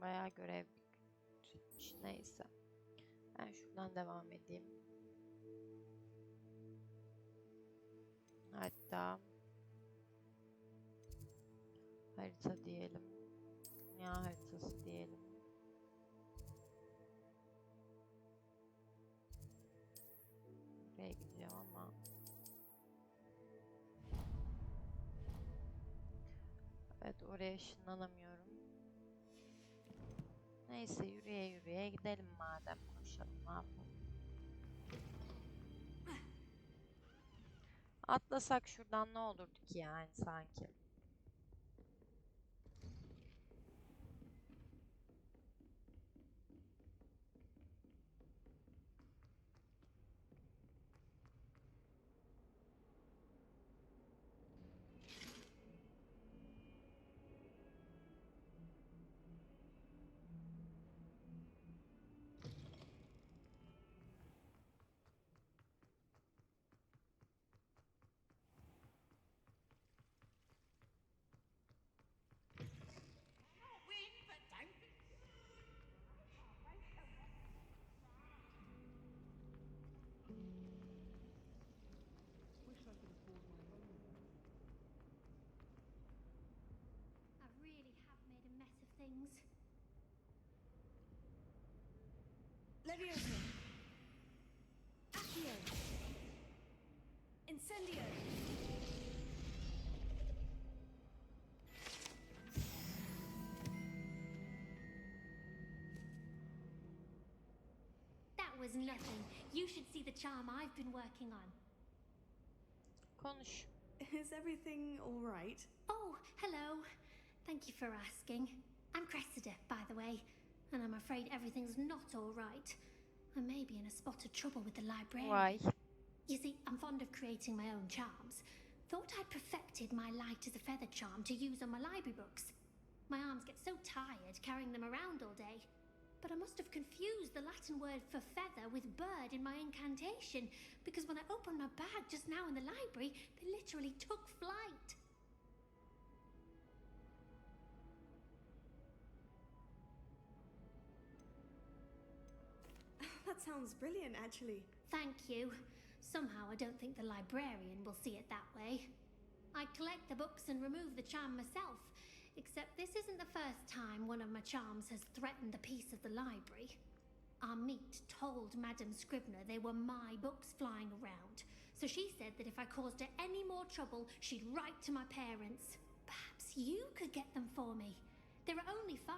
Bayağı görev bitmiş. Neyse. Ben şuradan devam edeyim. Hatta harita diyelim. Dünya haritası diyelim. Buraya gidiyor ama evet, oraya ışınlanamıyorum. Neyse, yürüye yürüye gidelim madem, koşalım, ne yapalım. Atlasak şuradan ne olurdu ki yani sanki. Leviosa. Accio. Incendio. That was nothing. You should see the charm I've been working on. Konuş. Is everything all right? Oh, hello. Thank you for asking. I'm Cressida, by the way, and I'm afraid everything's not all right. I may be in a spot of trouble with the librarian. Why? You see, I'm fond of creating my own charms. Thought I'd perfected my light as a feather charm to use on my library books. My arms get so tired carrying them around all day. But I must have confused the Latin word for feather with bird in my incantation, because when I opened my bag just now in the library, they literally took flight. That sounds brilliant, actually. Thank you. Somehow I don't think the librarian will see it that way. I collect the books and remove the charm myself, except this isn't the first time one of my charms has threatened the peace of the library. Our meet told Madame Scribner they were my books flying around, so she said that if I caused her any more trouble, she'd write to my parents. Perhaps you could get them for me. There are only 5.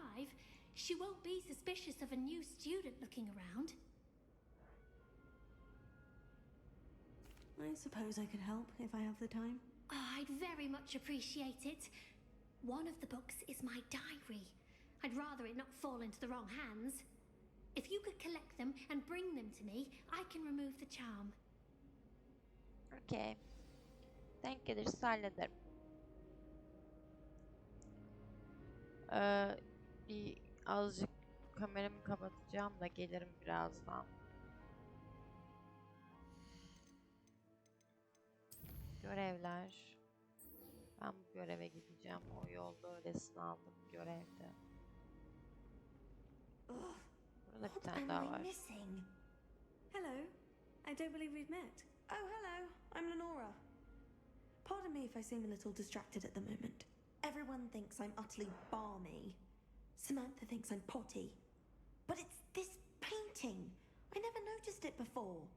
She won't be suspicious of a new student looking around. I suppose I could help if I have the time. Oh, I'd very much appreciate it. One of the books is my diary. I'd rather it not fall into the wrong hands. If you could collect them and bring them to me, I can remove the charm. Okay. Denk gelirse hallederim. Bir azıcık kameramı kapatacağım da gelirim birazdan. Görevler. Ben bu göreve gideceğim. O yolda öylesine aldım görevde. Burada bir tane daha var. Hello. I don't believe we've met. Oh, hello. I'm Lenora. Pardon me if I seem a little distracted at the moment. Everyone thinks I'm utterly balmy. Samantha thinks I'm potty. But it's this painting. I never noticed it before.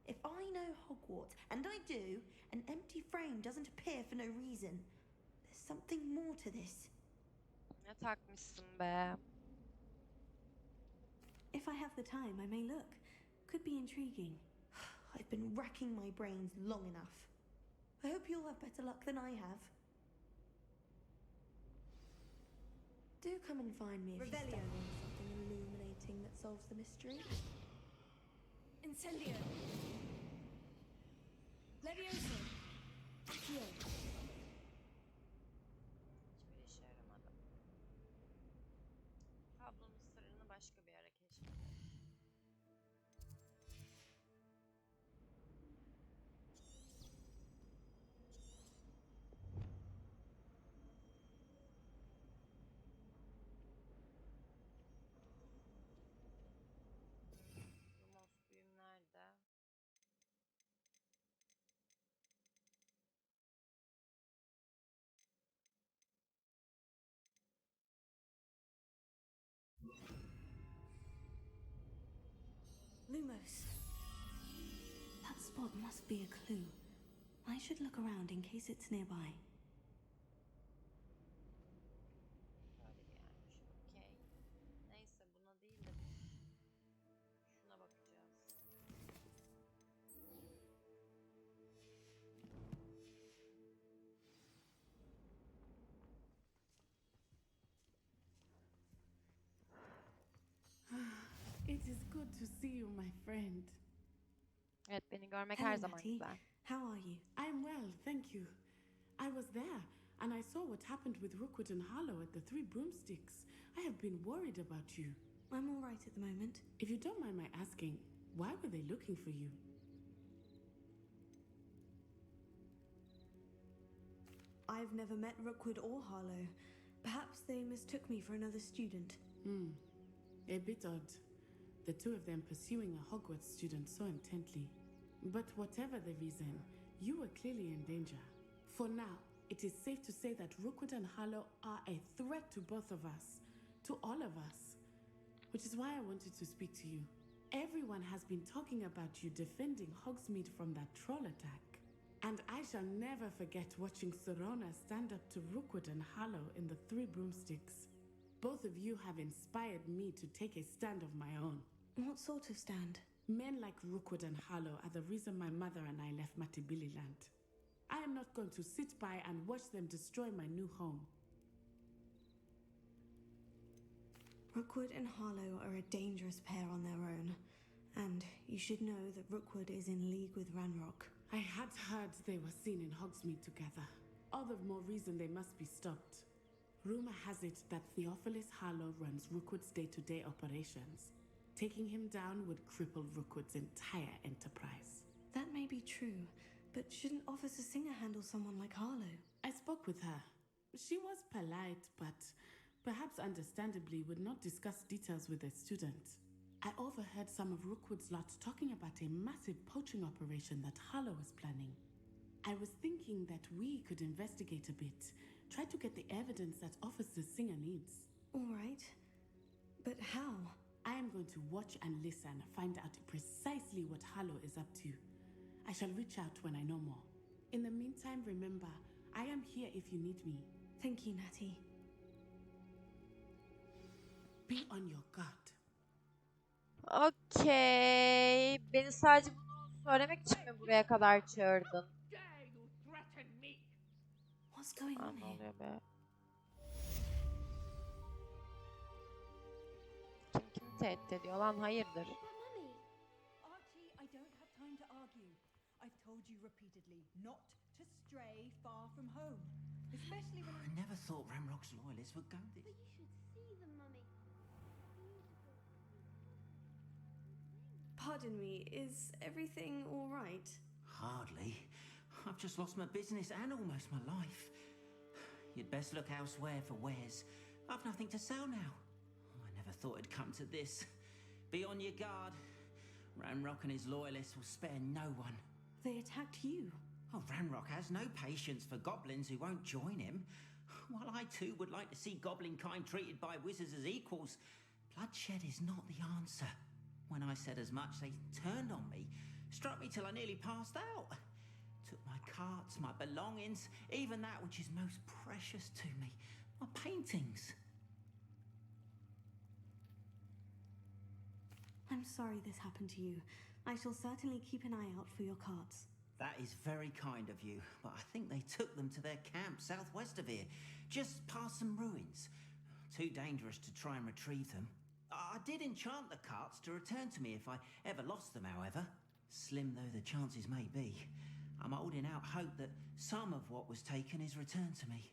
If I know Hogwarts, and I do, an empty frame doesn't appear for no reason. There's something more to this. Ne takmışsın be? If I have the time, I may look. Could be intriguing. I've been racking my brains long enough. I hope you'll have better luck than I have. Do come and find me if you stumble on something illuminating that solves the mystery. Incendio. Leviosa. Accio. Hiçbir işe yaramadı. Tablonun sırrını başka bir ara keşfedelim. Lumos büyüm nerede? Lumos. That spot must be a clue. I should look around in case it's nearby. Böyle gelmiş. Okey. Neyse buna değil de şuna bakacağız. It is good to see you, my friend. Evet, beni görmek Hello, her zaman Mattie. güzel. How are you? I'm well, thank you. I was there, and I saw what happened with Rookwood and Harlow at the Three Broomsticks. I have been worried about you. I'm all right at the moment. If you don't mind my asking, why were they looking for you? I've never met Rookwood or Harlow. Perhaps they mistook me for another student. A bit odd. The two of them pursuing a Hogwarts student so intently. But whatever the reason, you were clearly in danger. For now, it is safe to say that Rookwood and Harlow are a threat to both of us. To all of us. Which is why I wanted to speak to you. Everyone has been talking about you defending Hogsmeade from that troll attack. And I shall never forget watching Serona stand up to Rookwood and Hallow in the Three Broomsticks. Both of you have inspired me to take a stand of my own. What sort of stand? Men like Rookwood and Hallow are the reason my mother and I left Matibililand. I am not going to sit by and watch them destroy my new home. Rookwood and Harlow are a dangerous pair on their own. And you should know that Rookwood is in league with Ranrock. I had heard they were seen in Hogsmeade together. All the more reason they must be stopped. Rumor has it that Theophilus Harlow runs Rookwood's day-to-day operations. Taking him down would cripple Rookwood's entire enterprise. That may be true, but shouldn't Officer Singer handle someone like Harlow? I spoke with her. She was polite, but perhaps understandably would not discuss details with a student. I overheard some of Rookwood's lot talking about a massive poaching operation that Harlow is planning. I was thinking that we could investigate a bit, try to get the evidence that Officer Singer needs. All right, but how? I am going to watch and listen, find out precisely what Harlow is up to. I shall reach out when I know more. In the meantime, remember, I am here if you need me. Thank you, Natty. Be on your guard. Okey. Beni sadece bunu söylemek için mi buraya kadar çağırdın? What's going on Ne here? oluyor be? Kim tehdit ediyor lan? Hayırdır? Archie, I don't have time to argue. I've told you repeatedly not to stray far from home. Especially when I never thought Ramrock's loyalists would go this. But you should see them, Mummy. Pardon me, is everything all right? Hardly. I've just lost my business and almost my life. You'd best look elsewhere for wares. I've nothing to sell now. I never thought it'd come to this. Be on your guard. Ranrock and his loyalists will spare no one. They attacked you. Oh, Ranrock has no patience for goblins who won't join him. While I too would like to see goblin kind treated by wizards as equals, bloodshed is not the answer. When I said as much, they turned on me, struck me till I nearly passed out. Took my carts, my belongings, even that which is most precious to me, my paintings. I'm sorry this happened to you. I shall certainly keep an eye out for your cards. That is very kind of you, but I think they took them to their camp southwest of here, just past some ruins. Too dangerous to try and retrieve them. I did enchant the carts to return to me if I ever lost them, however. Slim though the chances may be, I'm holding out hope that some of what was taken is returned to me.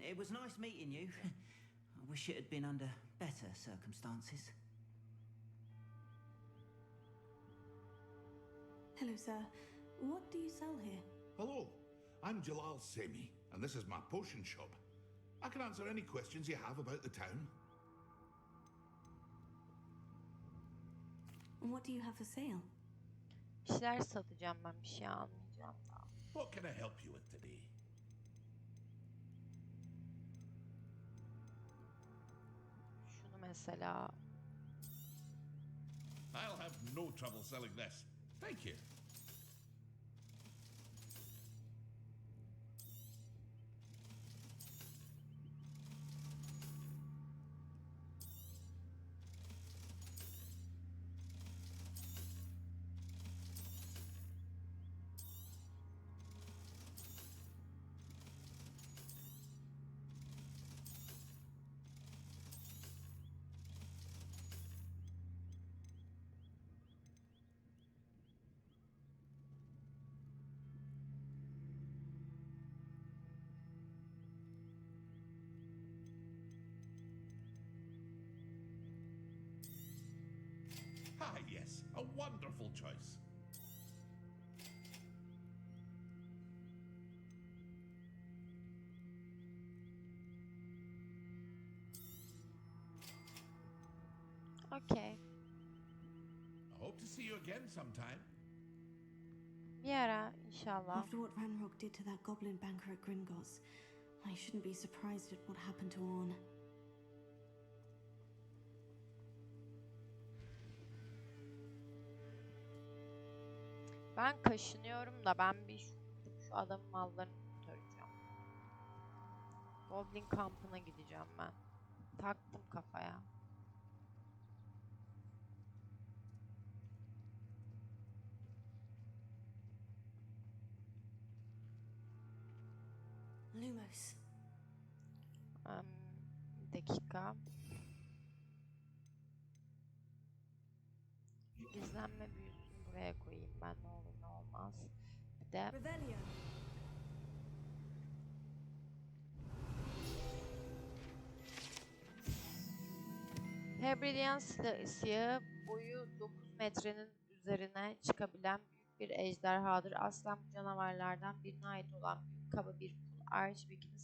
It was nice meeting you. I wish it had been under better circumstances. Hello, sir. What do you sell here? Hello, I'm Jalal Semi, and this is my potion shop. I can answer any questions you have about the town. And what do you have for sale? Bir şeyler satacağım ben. Bir şey almayacağım da. What can I help you with today? Şunu mesela. I'll have no trouble selling this. Thank you. Ah, yes, a wonderful choice. Okay. I hope to see you again sometime. Bir ara inşallah. After what Ranrock did to that goblin banker at Gringotts, I shouldn't be surprised at what happened to Orn. Ben kaşınıyorum da ben bir şu adamın mallarını kurtaracağım. Goblin kampına gideceğim ben. Taktım kafaya. Lumos. Bir dakika. İzlenme büyüsünü buraya koyayım ben, ne olur ne olmaz. Bir de Revelio. Hebridean siyahı boyu 9 metrenin üzerine çıkabilen büyük bir ejderhadır. Aslen bu canavarlardan birine ait olan büyük kaba bir kul, Archvik'in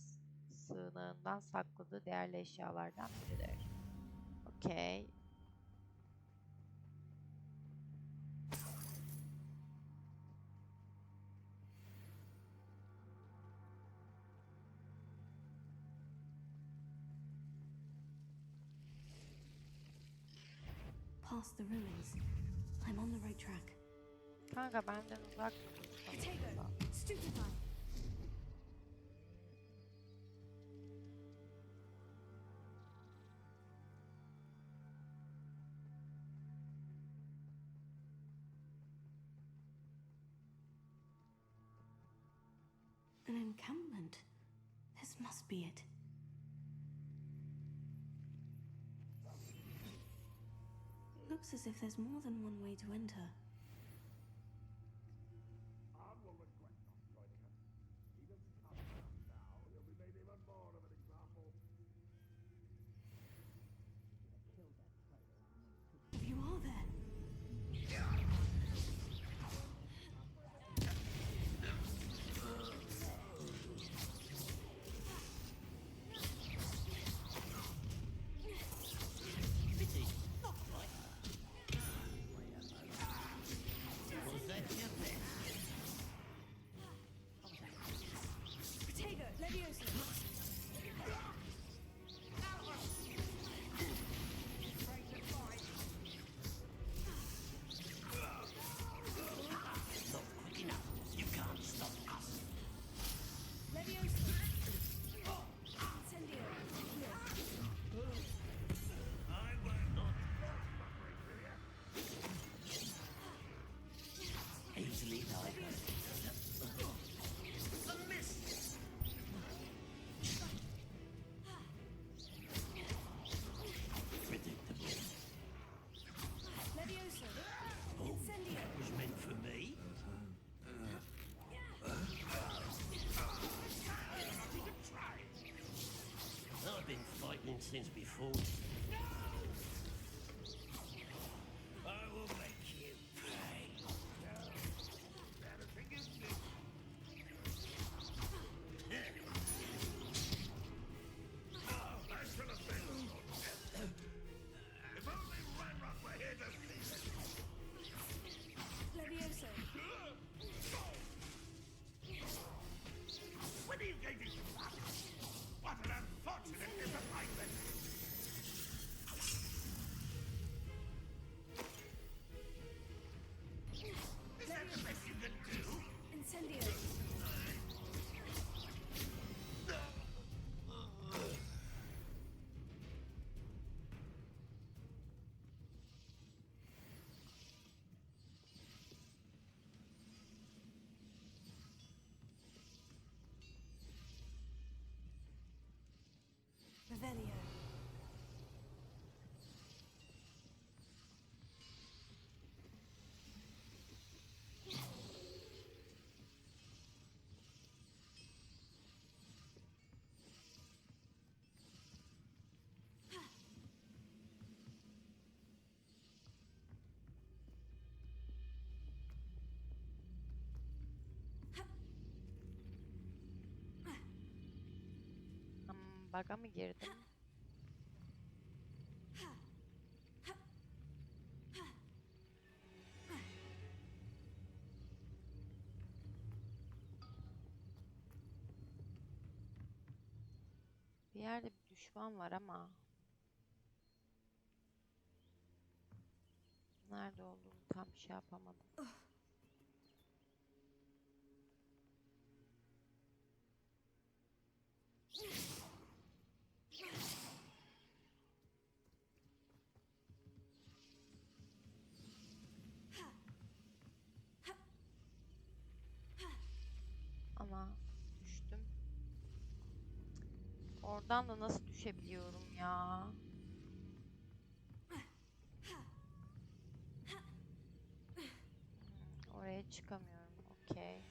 sığınağından sakladığı değerli eşyalardan biridir. Okey. Past the ruins. I'm on the right track. Kanka benden uzak dur. Potato. Stupefy. An encampment. This must be it. Looks as if there's more than one way to enter. If you are there. Potato, Leviosa. Not quick enough. You can't stop us. Leviosa. Incendio. I will not. Easily done. A miss. Predictable. Leviosa. Oh, Incendio. that was meant for me. I've been fighting since before. I will make you pay. Better forgive me. Oh, I should have been. If only Ranrock were here to see it. Leviosa. When are you going to stop? What an unfortunate disappointment! Is that the best you can do? Incendio. Revelio. Bug'a mı girdim? Bir yerde bir düşman var ama nerede olduğunu tam şey yapamadım. Oradan da nasıl düşebiliyorum ya? Oraya çıkamıyorum. Okey.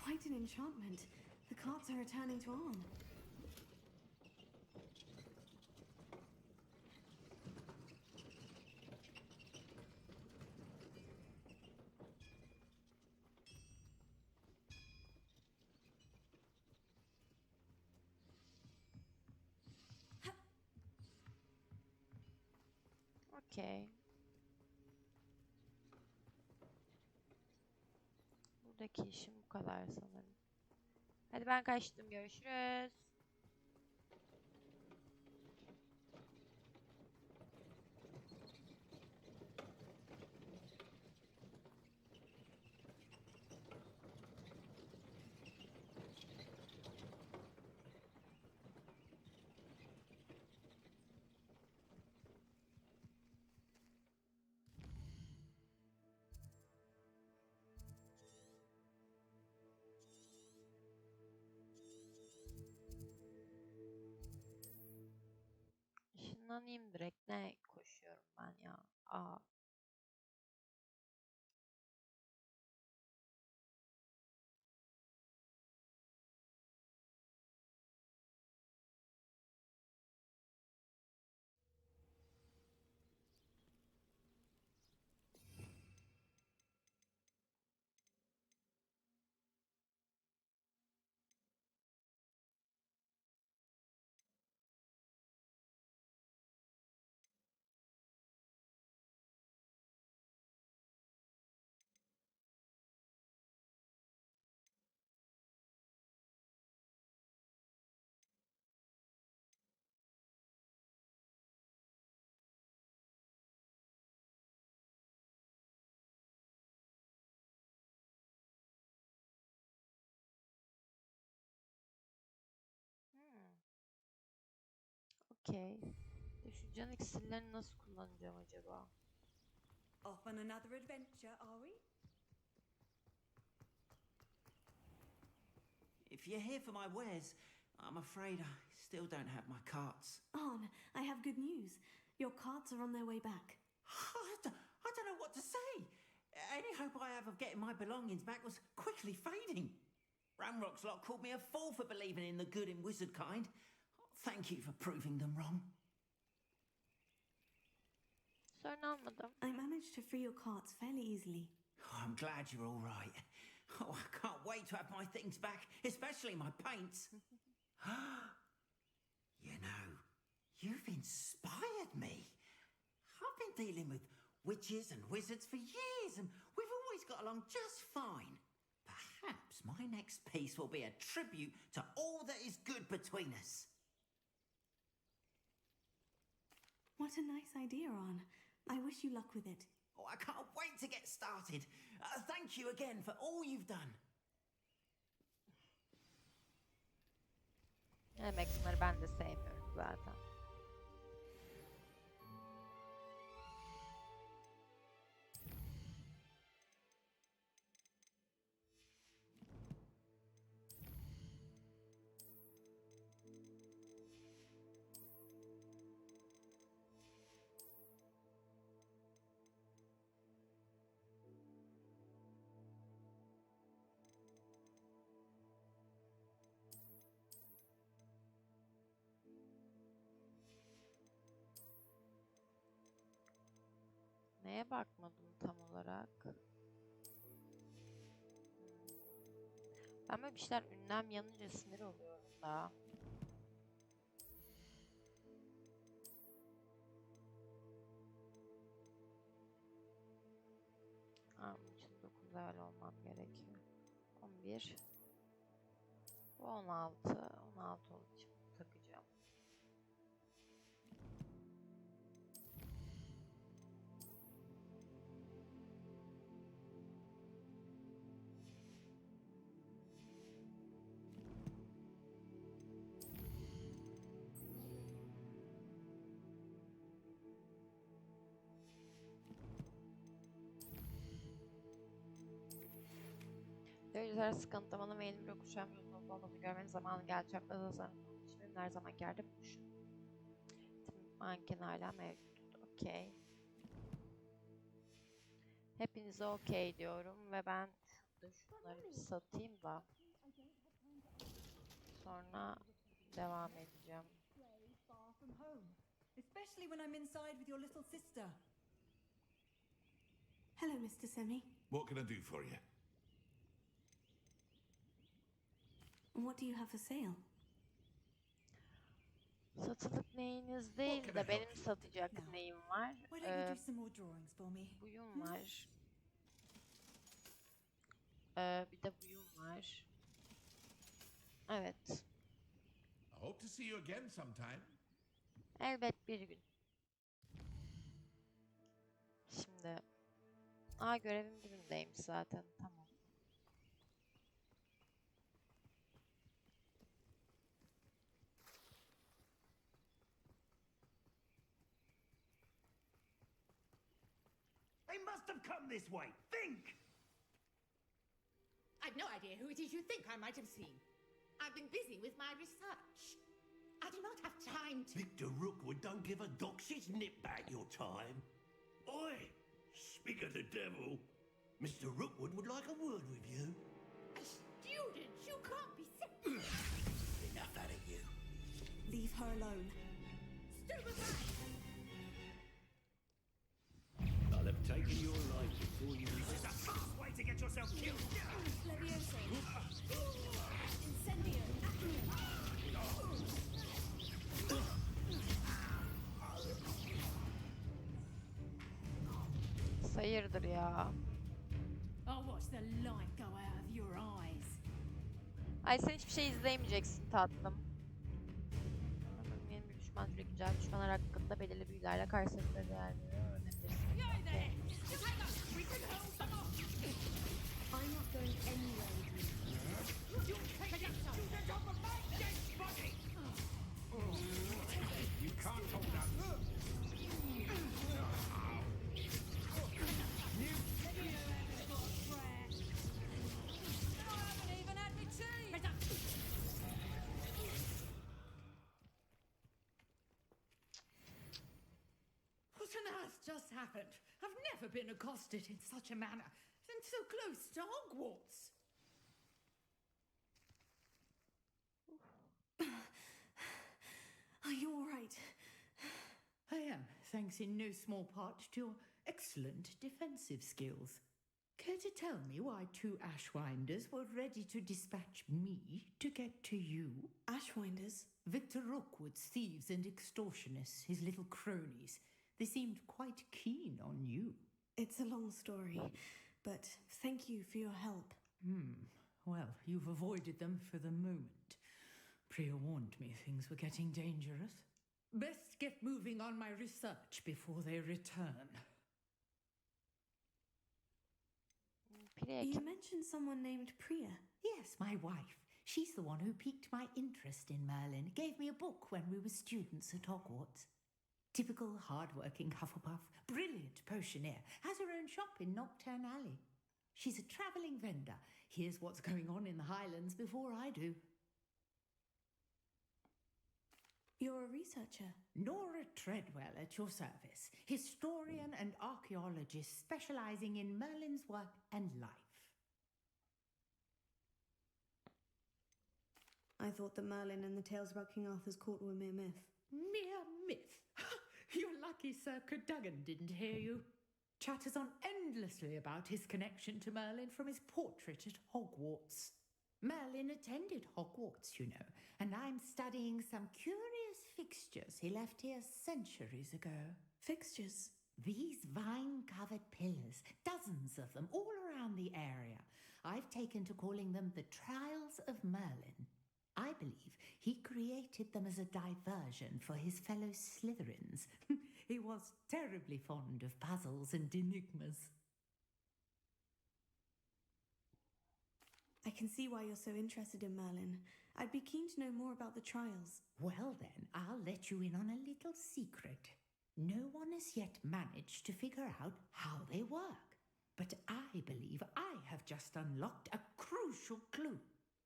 Quite an enchantment. The carts are returning to Arn. Okey. Buradaki işim bu kadar sanırım. Hadi ben kaçtım. Görüşürüz. Işınlanayım direkt. Ne koşuyorum ben ya? Aa. Okey. Düşüncen iksirlerini nasıl kullanacağım acaba? Off on another adventure, are we? If you're here for my wares, I'm afraid I still don't have my carts. Arn, I have good news. Your carts are on their way back. I don't know what to say. Any hope I have of getting my belongings back was quickly fading. Ramrock's lot called me a fool for believing in the good in wizard kind. Thank you for proving them wrong. Sorun almadım. I managed to free your carts fairly easily. Oh, I'm glad you're all right. Oh, I can't wait to have my things back, especially my paints. You know, you've inspired me. I've been dealing with witches and wizards for years, and we've always got along just fine. Perhaps my next piece will be a tribute to all that is good between us. What a nice idea, Arn. I wish you luck with it. Oh, I can't wait to get started. Thank you again for all you've done. Emekleri ben de sevmiyorum zaten. Neye bakmadım tam olarak? Ben böyle bir şeyler ünlem yanınca sinir oluyorum da. level olmam gerekiyor. 11. Bu 16. 16 olduğu için takacağım. Öyle sıkıntımını ve elimle okuşan yolun olup olmadığını görmenin zamanı geldi. Çapraz hazırlanmış için benim her zaman yerde buluşun. Manken hala mevcut. Okey. Hepinize okey diyorum ve ben şurada şunları bir satayım da sonra devam edeceğim. Far from home, especially when I'm inside with your little sister. Hello, Mr. Semi. What can I do for you? What do you have for sale? Satılık neyiniz değil de benim satacak neyim var. Why don't you do some more drawings for me? Buyum var. Bir de buyum var. Evet. I hope to see you again sometime. Elbet bir gün. Şimdi görevim dibindeymiş zaten. Tamam. They must have come this way. Think! I've no idea who it is you think I might have seen. I've been busy with my research. I do not have time to... Victor Rookwood don't give a doxy's nip back your time. Oi! Speak of the devil. Mr. Rookwood would like a word with you. A student? You can't be serious. Enough out of you. Leave her alone. Step aside! I'll have taken your life before you... This is a fast way to get yourself killed. Levioso. Incendio. Hayırdır ya? I'll watch the light go out of your eyes. Ay sen hiçbir şey izleyemeyeceksin tatlım. Yeni bir düşman türü güncel düşmanlar hakkında belirli büyülerle karşılaştıkları değerleri öğrenebilirsin. Okay. I'm not going anywhere with you. You can't hold up. What on earth just happened? I've never been accosted in such a manner, and so close to Hogwarts. Are you all right? I am, thanks in no small part to your excellent defensive skills. Care to tell me why two Ashwinders were ready to dispatch me to get to you? Ashwinders? Victor Rookwood's thieves and extortionists, his little cronies. They seemed quite keen on you. It's a long story, but thank you for your help. Well, you've avoided them for the moment. Priya warned me things were getting dangerous. Best get moving on my research before they return. You mentioned someone named Priya. Yes, my wife. She's the one who piqued my interest in Merlin. Gave me a book when we were students at Hogwarts. Typical hard-working Hufflepuff, brilliant potioneer, has her own shop in Nocturne Alley. She's a travelling vendor. Hears what's going on in the Highlands before I do. You're a researcher. Nora Treadwell at your service, historian and archaeologist specialising in Merlin's work and life. I thought that Merlin and the tales about King Arthur's court were mere myth. Mere myth? You're lucky Sir Cadogan didn't hear you. Chatters on endlessly about his connection to Merlin from his portrait at Hogwarts. Merlin attended Hogwarts, you know, and I'm studying some curious fixtures he left here centuries ago. Fixtures? These vine-covered pillars, dozens of them, all around the area. I've taken to calling them the Trials of Merlin. I believe he created them as a diversion for his fellow Slytherins. He was terribly fond of puzzles and enigmas. I can see why you're so interested in Merlin. I'd be keen to know more about the trials. Well then, I'll let you in on a little secret. No one has yet managed to figure out how they work. But I believe I have just unlocked a crucial clue.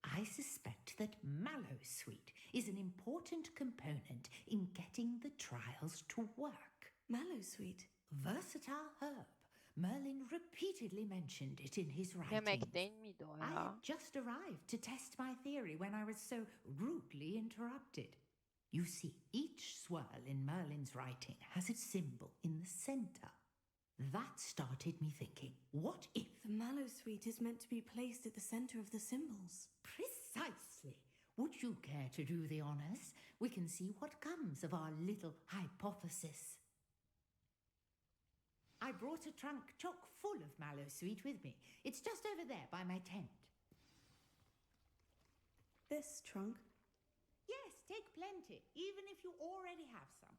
I suspect that Mallowsweet is an important component in getting the trials to work. Mallowsweet? Versatile herb. Merlin repeatedly mentioned it in his writings. Yemek değil miydi o I ya? had just arrived to test my theory when I was so rudely interrupted. You see, each swirl in Merlin's writing has a symbol in the centre. That started me thinking, what if... The Mallowsweet is meant to be placed at the centre of the symbols. Precisely. Would you care to do the honours? We can see what comes of our little hypothesis. I brought a trunk chock full of Mallowsweet with me. It's just over there by my tent. This trunk? Yes, take plenty, even if you already have some.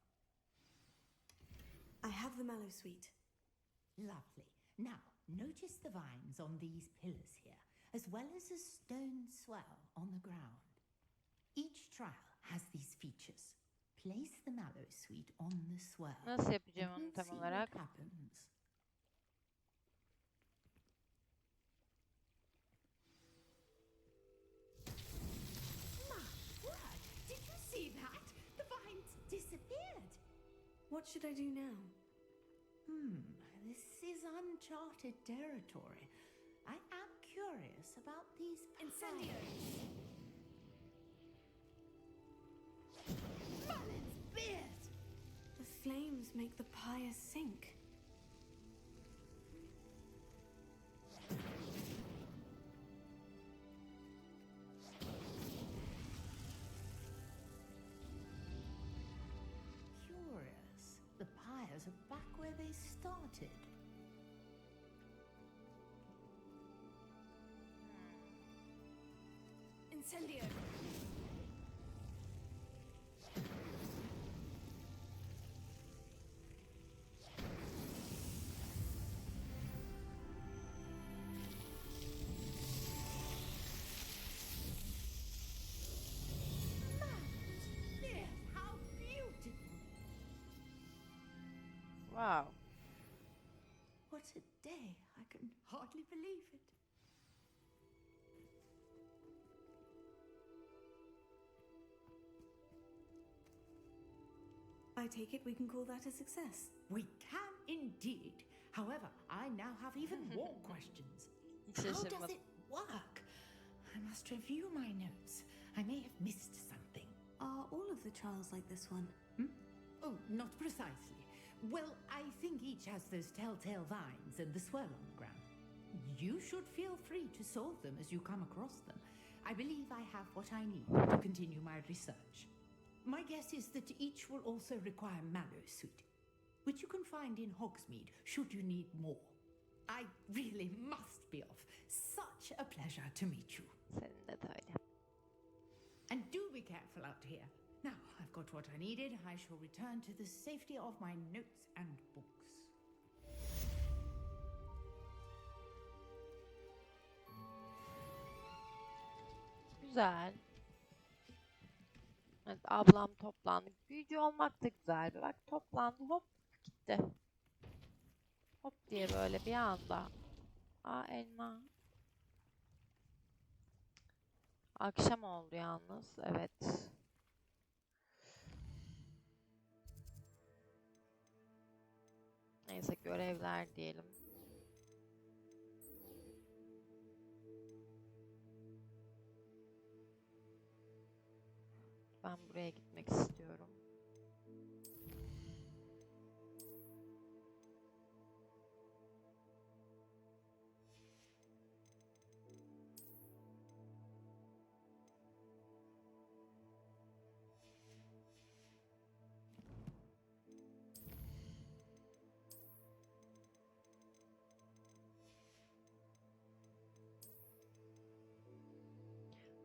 I have the Mallowsweet. Lovely. Now, notice the vines on these pillars here, as well as a stone swell on the ground. Each trial has these features. Place the Mallowsweet on the swell. Nasıl yapacağım and onu we'll tam see olarak? what happens. My word! Did you see that? The vines disappeared. What should I do now? This is uncharted territory. I am curious about these incendiaries. Merlin's beard! The flames make the pyre sink. Curious. The pyres are back where they started. Incendio! Yes, how beautiful! Wow. What a day! I can hardly believe it. I take it we can call that a success. We can indeed. However, I now have even more questions. How does it work? I must review my notes. I may have missed something. Are all of the trials like this one? Oh, not precisely. Well, I think each has those telltale vines and the swirl on the ground. You should feel free to solve them as you come across them. I believe I have what I need to continue my research. My guess is that each will also require Mallowsweet, which you can find in Hogsmeade should you need more. I really must be off. Such a pleasure to meet you. Senin de öyle. And do be careful out here. Now I've got what I needed. I shall return to the safety of my notes and books. Güzel. Evet, ablam toplandı. Büyücü olmak da güzel. Bak toplandı, hop gitti. Hop diye böyle bir anda. Aa, elma. Akşam oldu yalnız. Evet. Neyse, görevler diyelim. Ben buraya gitmek istiyorum.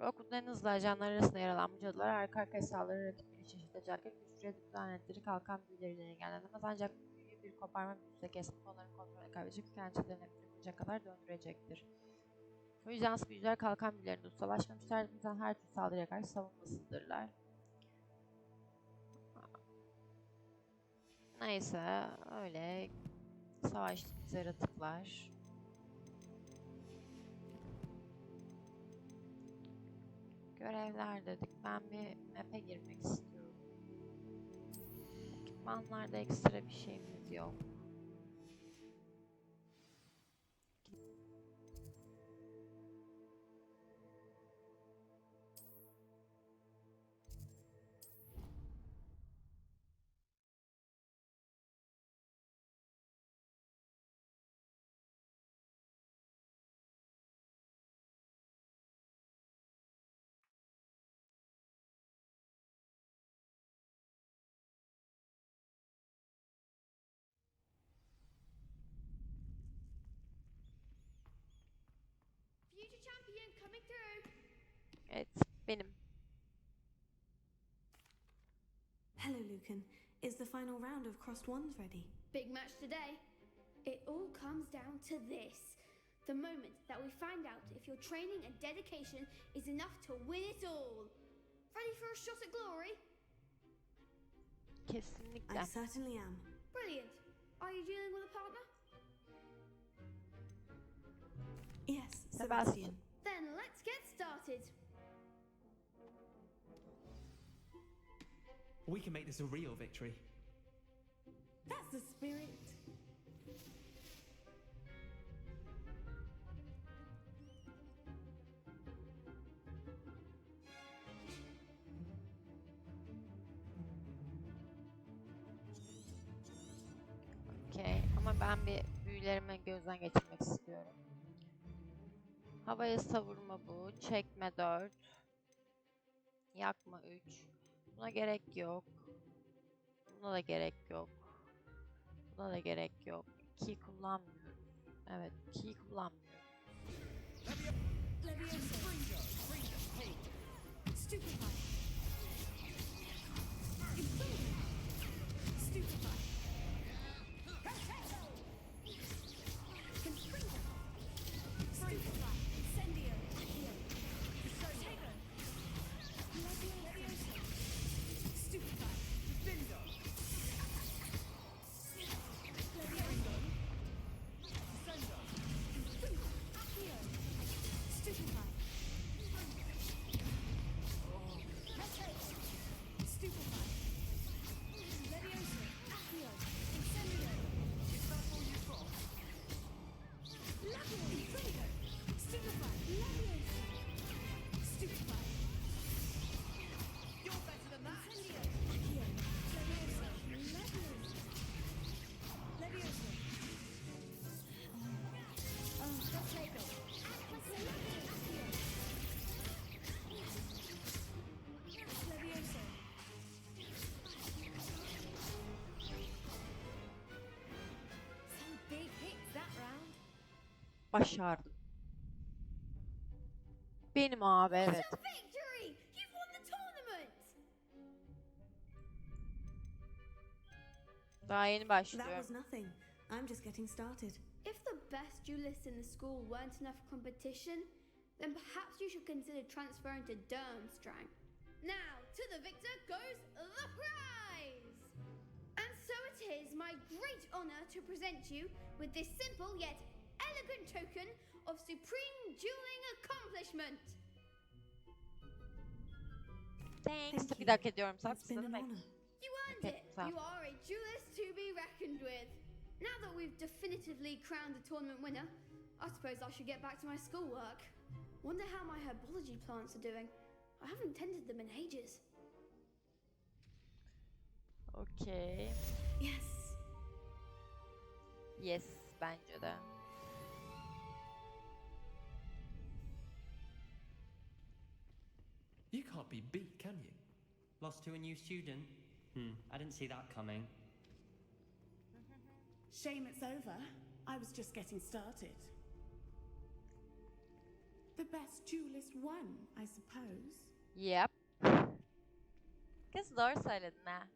Rockwood'un en hızlı ajanlar arasında yer alan bu cadılar arka arkaya saldırı rakipleri şaşırtacakken güçlüye lanetleri kalkan büyüleriyle engellenemez ancak büyüyü bir koparma büyüsüyle kesmek onların kontrolünü kaybedecek ve kendilerini yapacak kadar döndürecektir. Bu yüzden büyücüler kalkan büyülerinde ustalaşmamışlar. Bu yüzden her tür saldırıya karşı savunmasıdırlar. Neyse öyle savaştığımız yaratıklar. Görevler dedik. Ben bir map'e girmek istiyorum. Ekipmanlarda ekstra bir şeyimiz yok. Future champion coming through. Evet, benim. Hello, Lucan. Is the final round of Crossed Wands ready? Big match today. It all comes down to this. The moment that we find out if your training and dedication is enough to win it all. Ready for a shot at glory? Kesinlikle. I certainly am. Brilliant. Are you dealing with a partner? Yes, Sebastian. Then let's get started. We can make this a real victory. That's the spirit. Okey ama ben bir büyülerimi gözden geçirmek istiyorum. Havaya savurma bu. Çekme 4. Yakma 3. Buna gerek yok. Buna da gerek yok. Buna da gerek yok. 2'yi kullanmıyoruz. Evet, 2'yi kullanmıyoruz. Başardım. Benim abi, evet. Victory! You've won the tournament! Daha yeni That başlıyorum. was nothing. I'm just getting started. If the best duelists in the school weren't enough competition, then perhaps you should consider transferring to Durmstrang. Now, to the victor goes the prize! And so it is my great honor to present you with this simple yet elegant token of supreme dueling accomplishment. Thanks. Bir dakika ediyorum. Saksı ne demek? You earned it. You are a duelist to be reckoned with. Now that we've definitively crowned the tournament winner, I suppose I should get back to my schoolwork. Wonder how my herbology plants are doing. I haven't tended them in ages. Okay. Yes. Yes, bence de. You can't be beat, can you? Lost to a new student? I didn't see that coming. Shame it's over. I was just getting started. The best duelist won, I suppose. Yep. Kız doğru söyledin ha.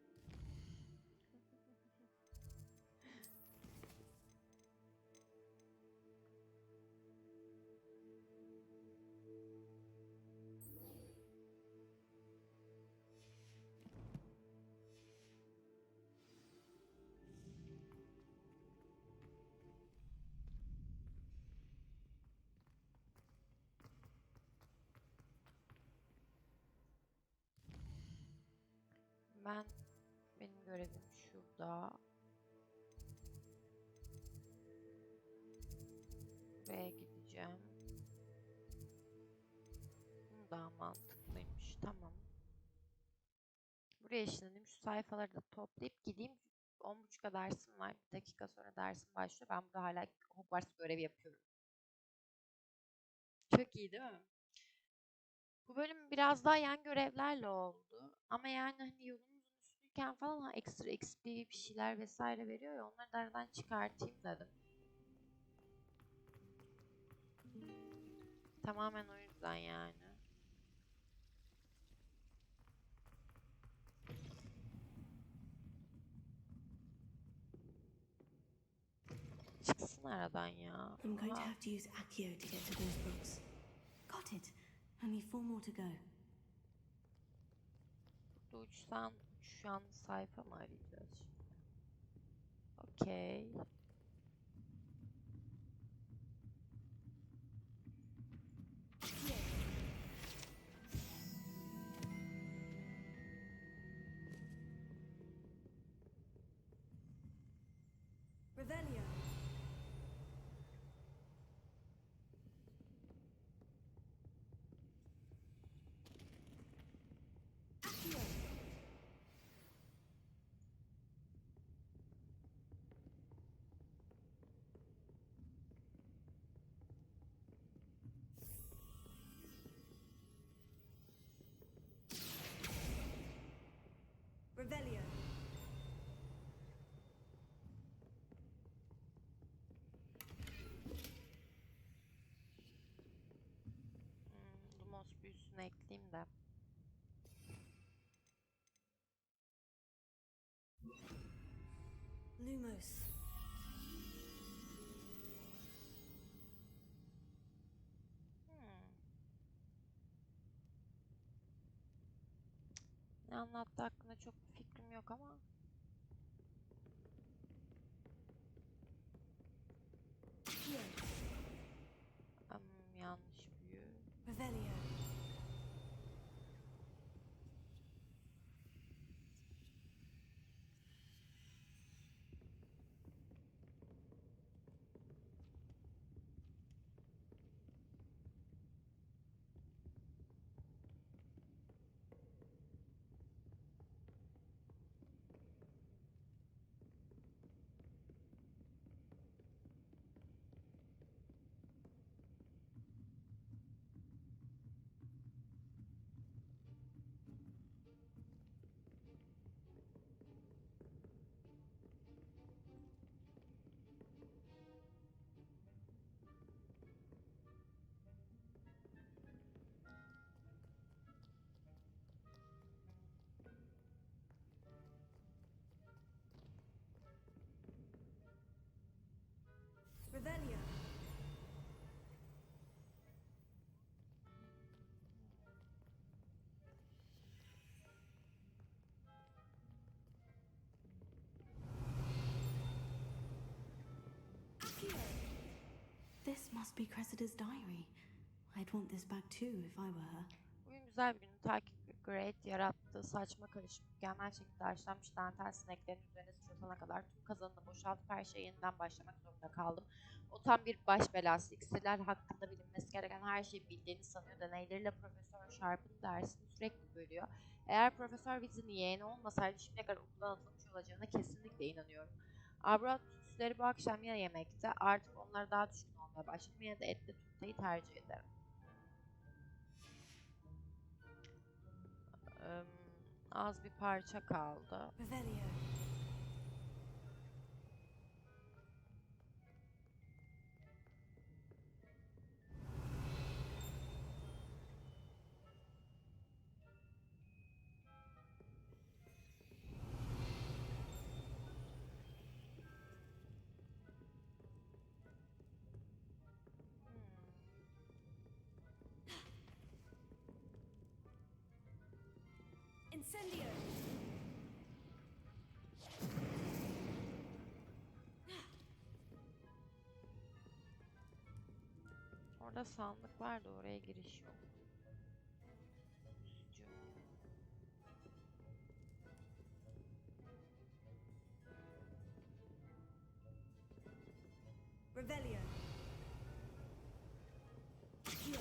Benim görevim şurada. Buraya gideceğim. Bu daha mantıklıymış. Tamam. Buraya işledim. Şu sayfaları da toplayıp gideyim. 10.30'da dersim var. Bir dakika sonra dersim başlıyor. Ben burada hala Hogwarts görevi yapıyorum. Çok iyi değil mi? Bu bölüm biraz daha yan görevlerle oldu. Ama yani hani yolumuzun üstüyken falan ekstra XP bir şeyler vesaire veriyor ya, onları da aradan çıkartayım dedim. Tamamen o yüzden yani. Çıksın aradan ya. I'm going to have to use Accio to get to those books. Got it. Only 4 more to go. Burada şu an sayfa mı arayacağız şimdi? Okey. Revelio. Accio. Revelio. Lumos büyüsünü ekleyeyim de. Lumos. Ne anlattı hakkında çok bir fikrim yok ama. Yanlış büyü. Revelio. Revelio. Accio. This must be Cressida's diary. I'd want this back too if I were her. Bugün güzel bir gün. Takip ve Great yarattığı saçma karışım mükemmel şekilde haşlanmış dantel sineklerin üzerine sıçratana kadar tüm kazanını boşaltıp her şeye yeniden başlamak zorunda kaldım. O tam bir baş belası. İksirler hakkında bilinmesi gereken her şeyi bildiğini sanıyor. Deneyleriyle Profesör Sharp'ın dersini sürekli bölüyor. Eğer Profesör Weasley'nin yeğeni olmasaydı şimdiye kadar okuldan atılmış olacağına kesinlikle inanıyorum. Abra süsleri bu akşam yine yemekte. Artık onlara daha düşkün olmaya başladım. Yine de etli turtayı tercih ederim. Az bir parça kaldı. Revelio. Incendio! Orada sandık var da oraya giriş yok. Üzücü. Revelio. Accio.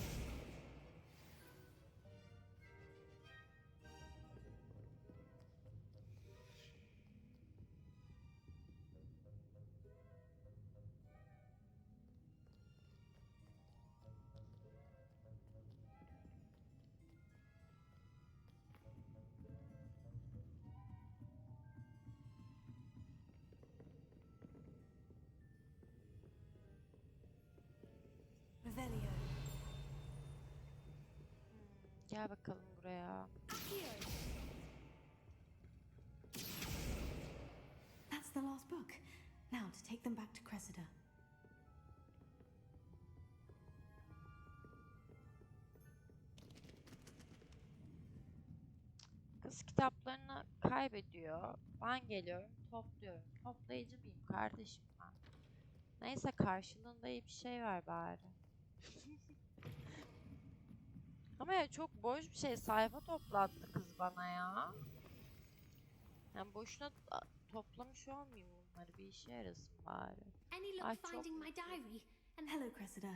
Revelio. Gel bakalım buraya. Accio. That's the last book. Now to take them back to Cressida. Kız kitaplarını kaybediyor. Ben geliyorum, topluyorum. Toplayıcı mıyım kardeşim ben? Neyse karşılığında iyi bir şey ver bari. Ama ya çok boş bir şey. Sayfa toplattı kız bana ya. Yani boşuna toplamış olmayayım bunları. Bir işe yarasın bari. Any luck Ay çok finding my diary? And hello, Cressida.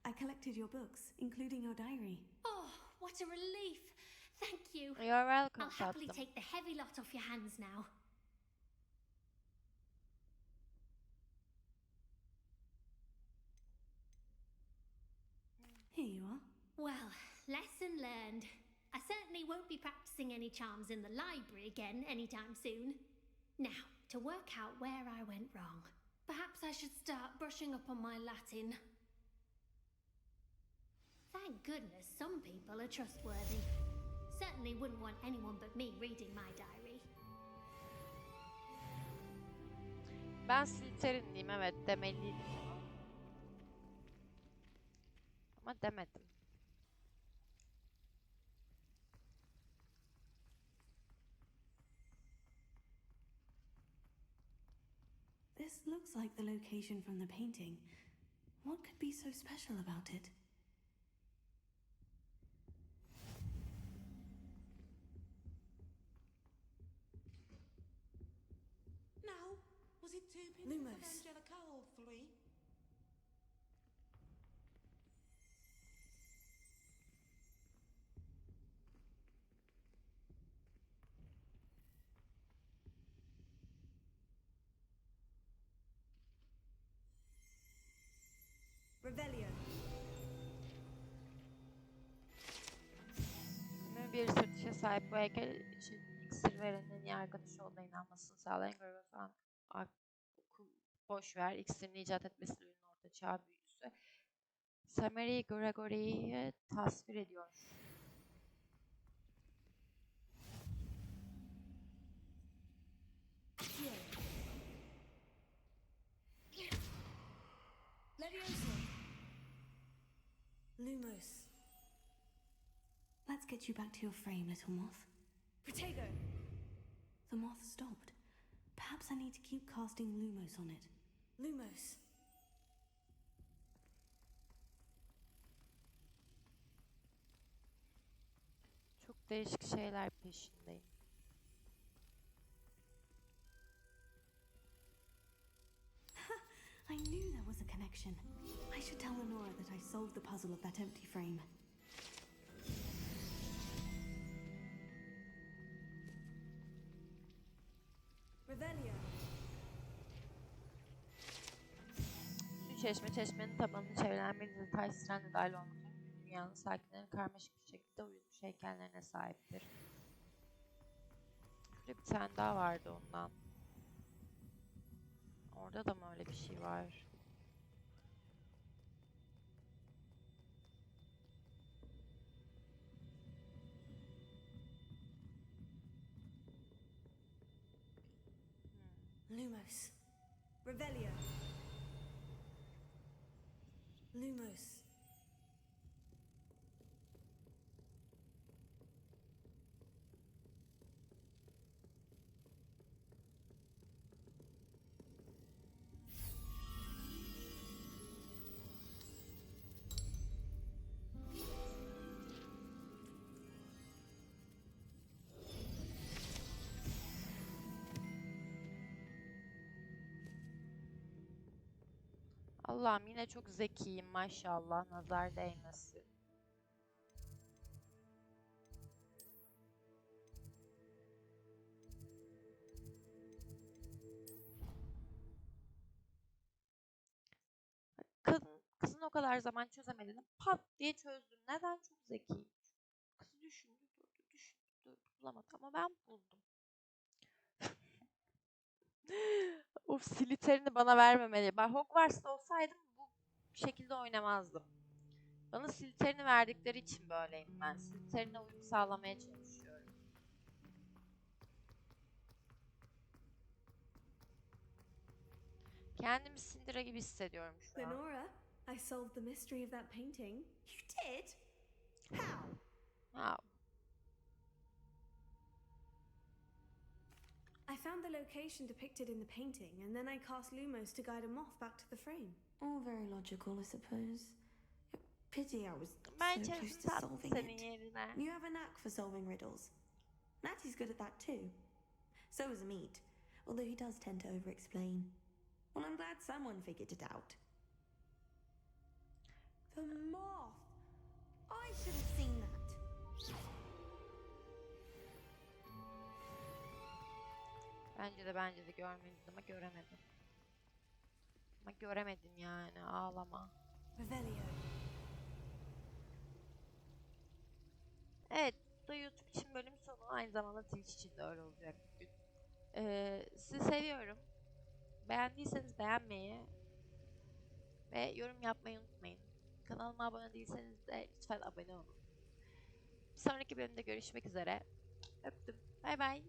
I collected your books, including your diary. Oh, what a relief. Thank you. You're welcome, I'll happily tatlım. take the heavy lot off your hands now. Here you are. Well, lesson learned. I certainly won't be practicing any charms in the library again anytime soon. Now, to work out where I went wrong. Perhaps I should start brushing up on my Latin. Thank goodness some people are trustworthy. Certainly wouldn't want anyone but me reading my diary. Ben Slytherin'liyim, evet demeliydim. Ama demedim. This looks like the location from the painting. What could be so special about it? Now, was it 2 pins Lumos. of Angelica or 3? Revelio. Bir sırtışa sahip bu heykel için iksir verenin yargıç olduğuna inanmasını sağlayan görüyorsan boş ver. İksirin icat etmesi ürünün orta çağ büyücüsü. Samari Gregory'yi tasvir ediyor. Leviosa. Lumos. Let's get you back to your frame, little moth. Protego. The moth stopped. Perhaps I need to keep casting Lumos on it. Lumos. Çok değişik şeyler peşindeyim. I knew there was a connection. I should tell Lenora that I solved the puzzle of that empty frame. Revelio. Çeşmenin tabanını çevrilen bir dizi taş sirenle dahil olmak üzere dünyanın sakinlerinin karmaşık bir şekilde uyulmuş heykellerine sahiptir. Şurada bir tane daha vardı ondan. Orada da mı öyle bir şey var? Lumos. Revelio. Lumos. Allah'ım yine çok zekiyim maşallah. Nazar değmesin. Kızın o kadar zaman çözemediğini pat diye çözdüm. Neden? Çok zekiyim. Kız düşündü durdu bulamadı ama ben buldum. Of, Slytherin'i bana vermemeli. Ben Hogwarts'ta olsaydım bu şekilde oynamazdım. Bana Slytherin'i verdikleri için böyleyim ben. Slytherin'e uyum sağlamaya çalışıyorum. Kendimi Syndra gibi hissediyorum şu an. Lenora, I solved the mystery of that painting. You did? How? Wow. I found the location depicted in the painting, and then I cast Lumos to guide him off back to the frame. All very logical, I suppose. Pity I was Ben so close çözdüm to tatlım solving senin it. yerine. You have a knack for solving riddles. Natty's good at that too. So is Mead, although he does tend to over-explain. Well, I'm glad someone figured it out. The moth! I should have seen that. Bence de görmeliydin ama göremedim. Ama göremedim yani, ağlama. Revelio. Evet, bu da YouTube için bölüm sonu. Aynı zamanda Twitch için de öyle olacak bugün. Sizi seviyorum. Beğendiyseniz beğenmeyi ve yorum yapmayı unutmayın. Kanalıma abone değilseniz de lütfen abone olun. Bir sonraki bölümde görüşmek üzere. Öptüm. Bay bay.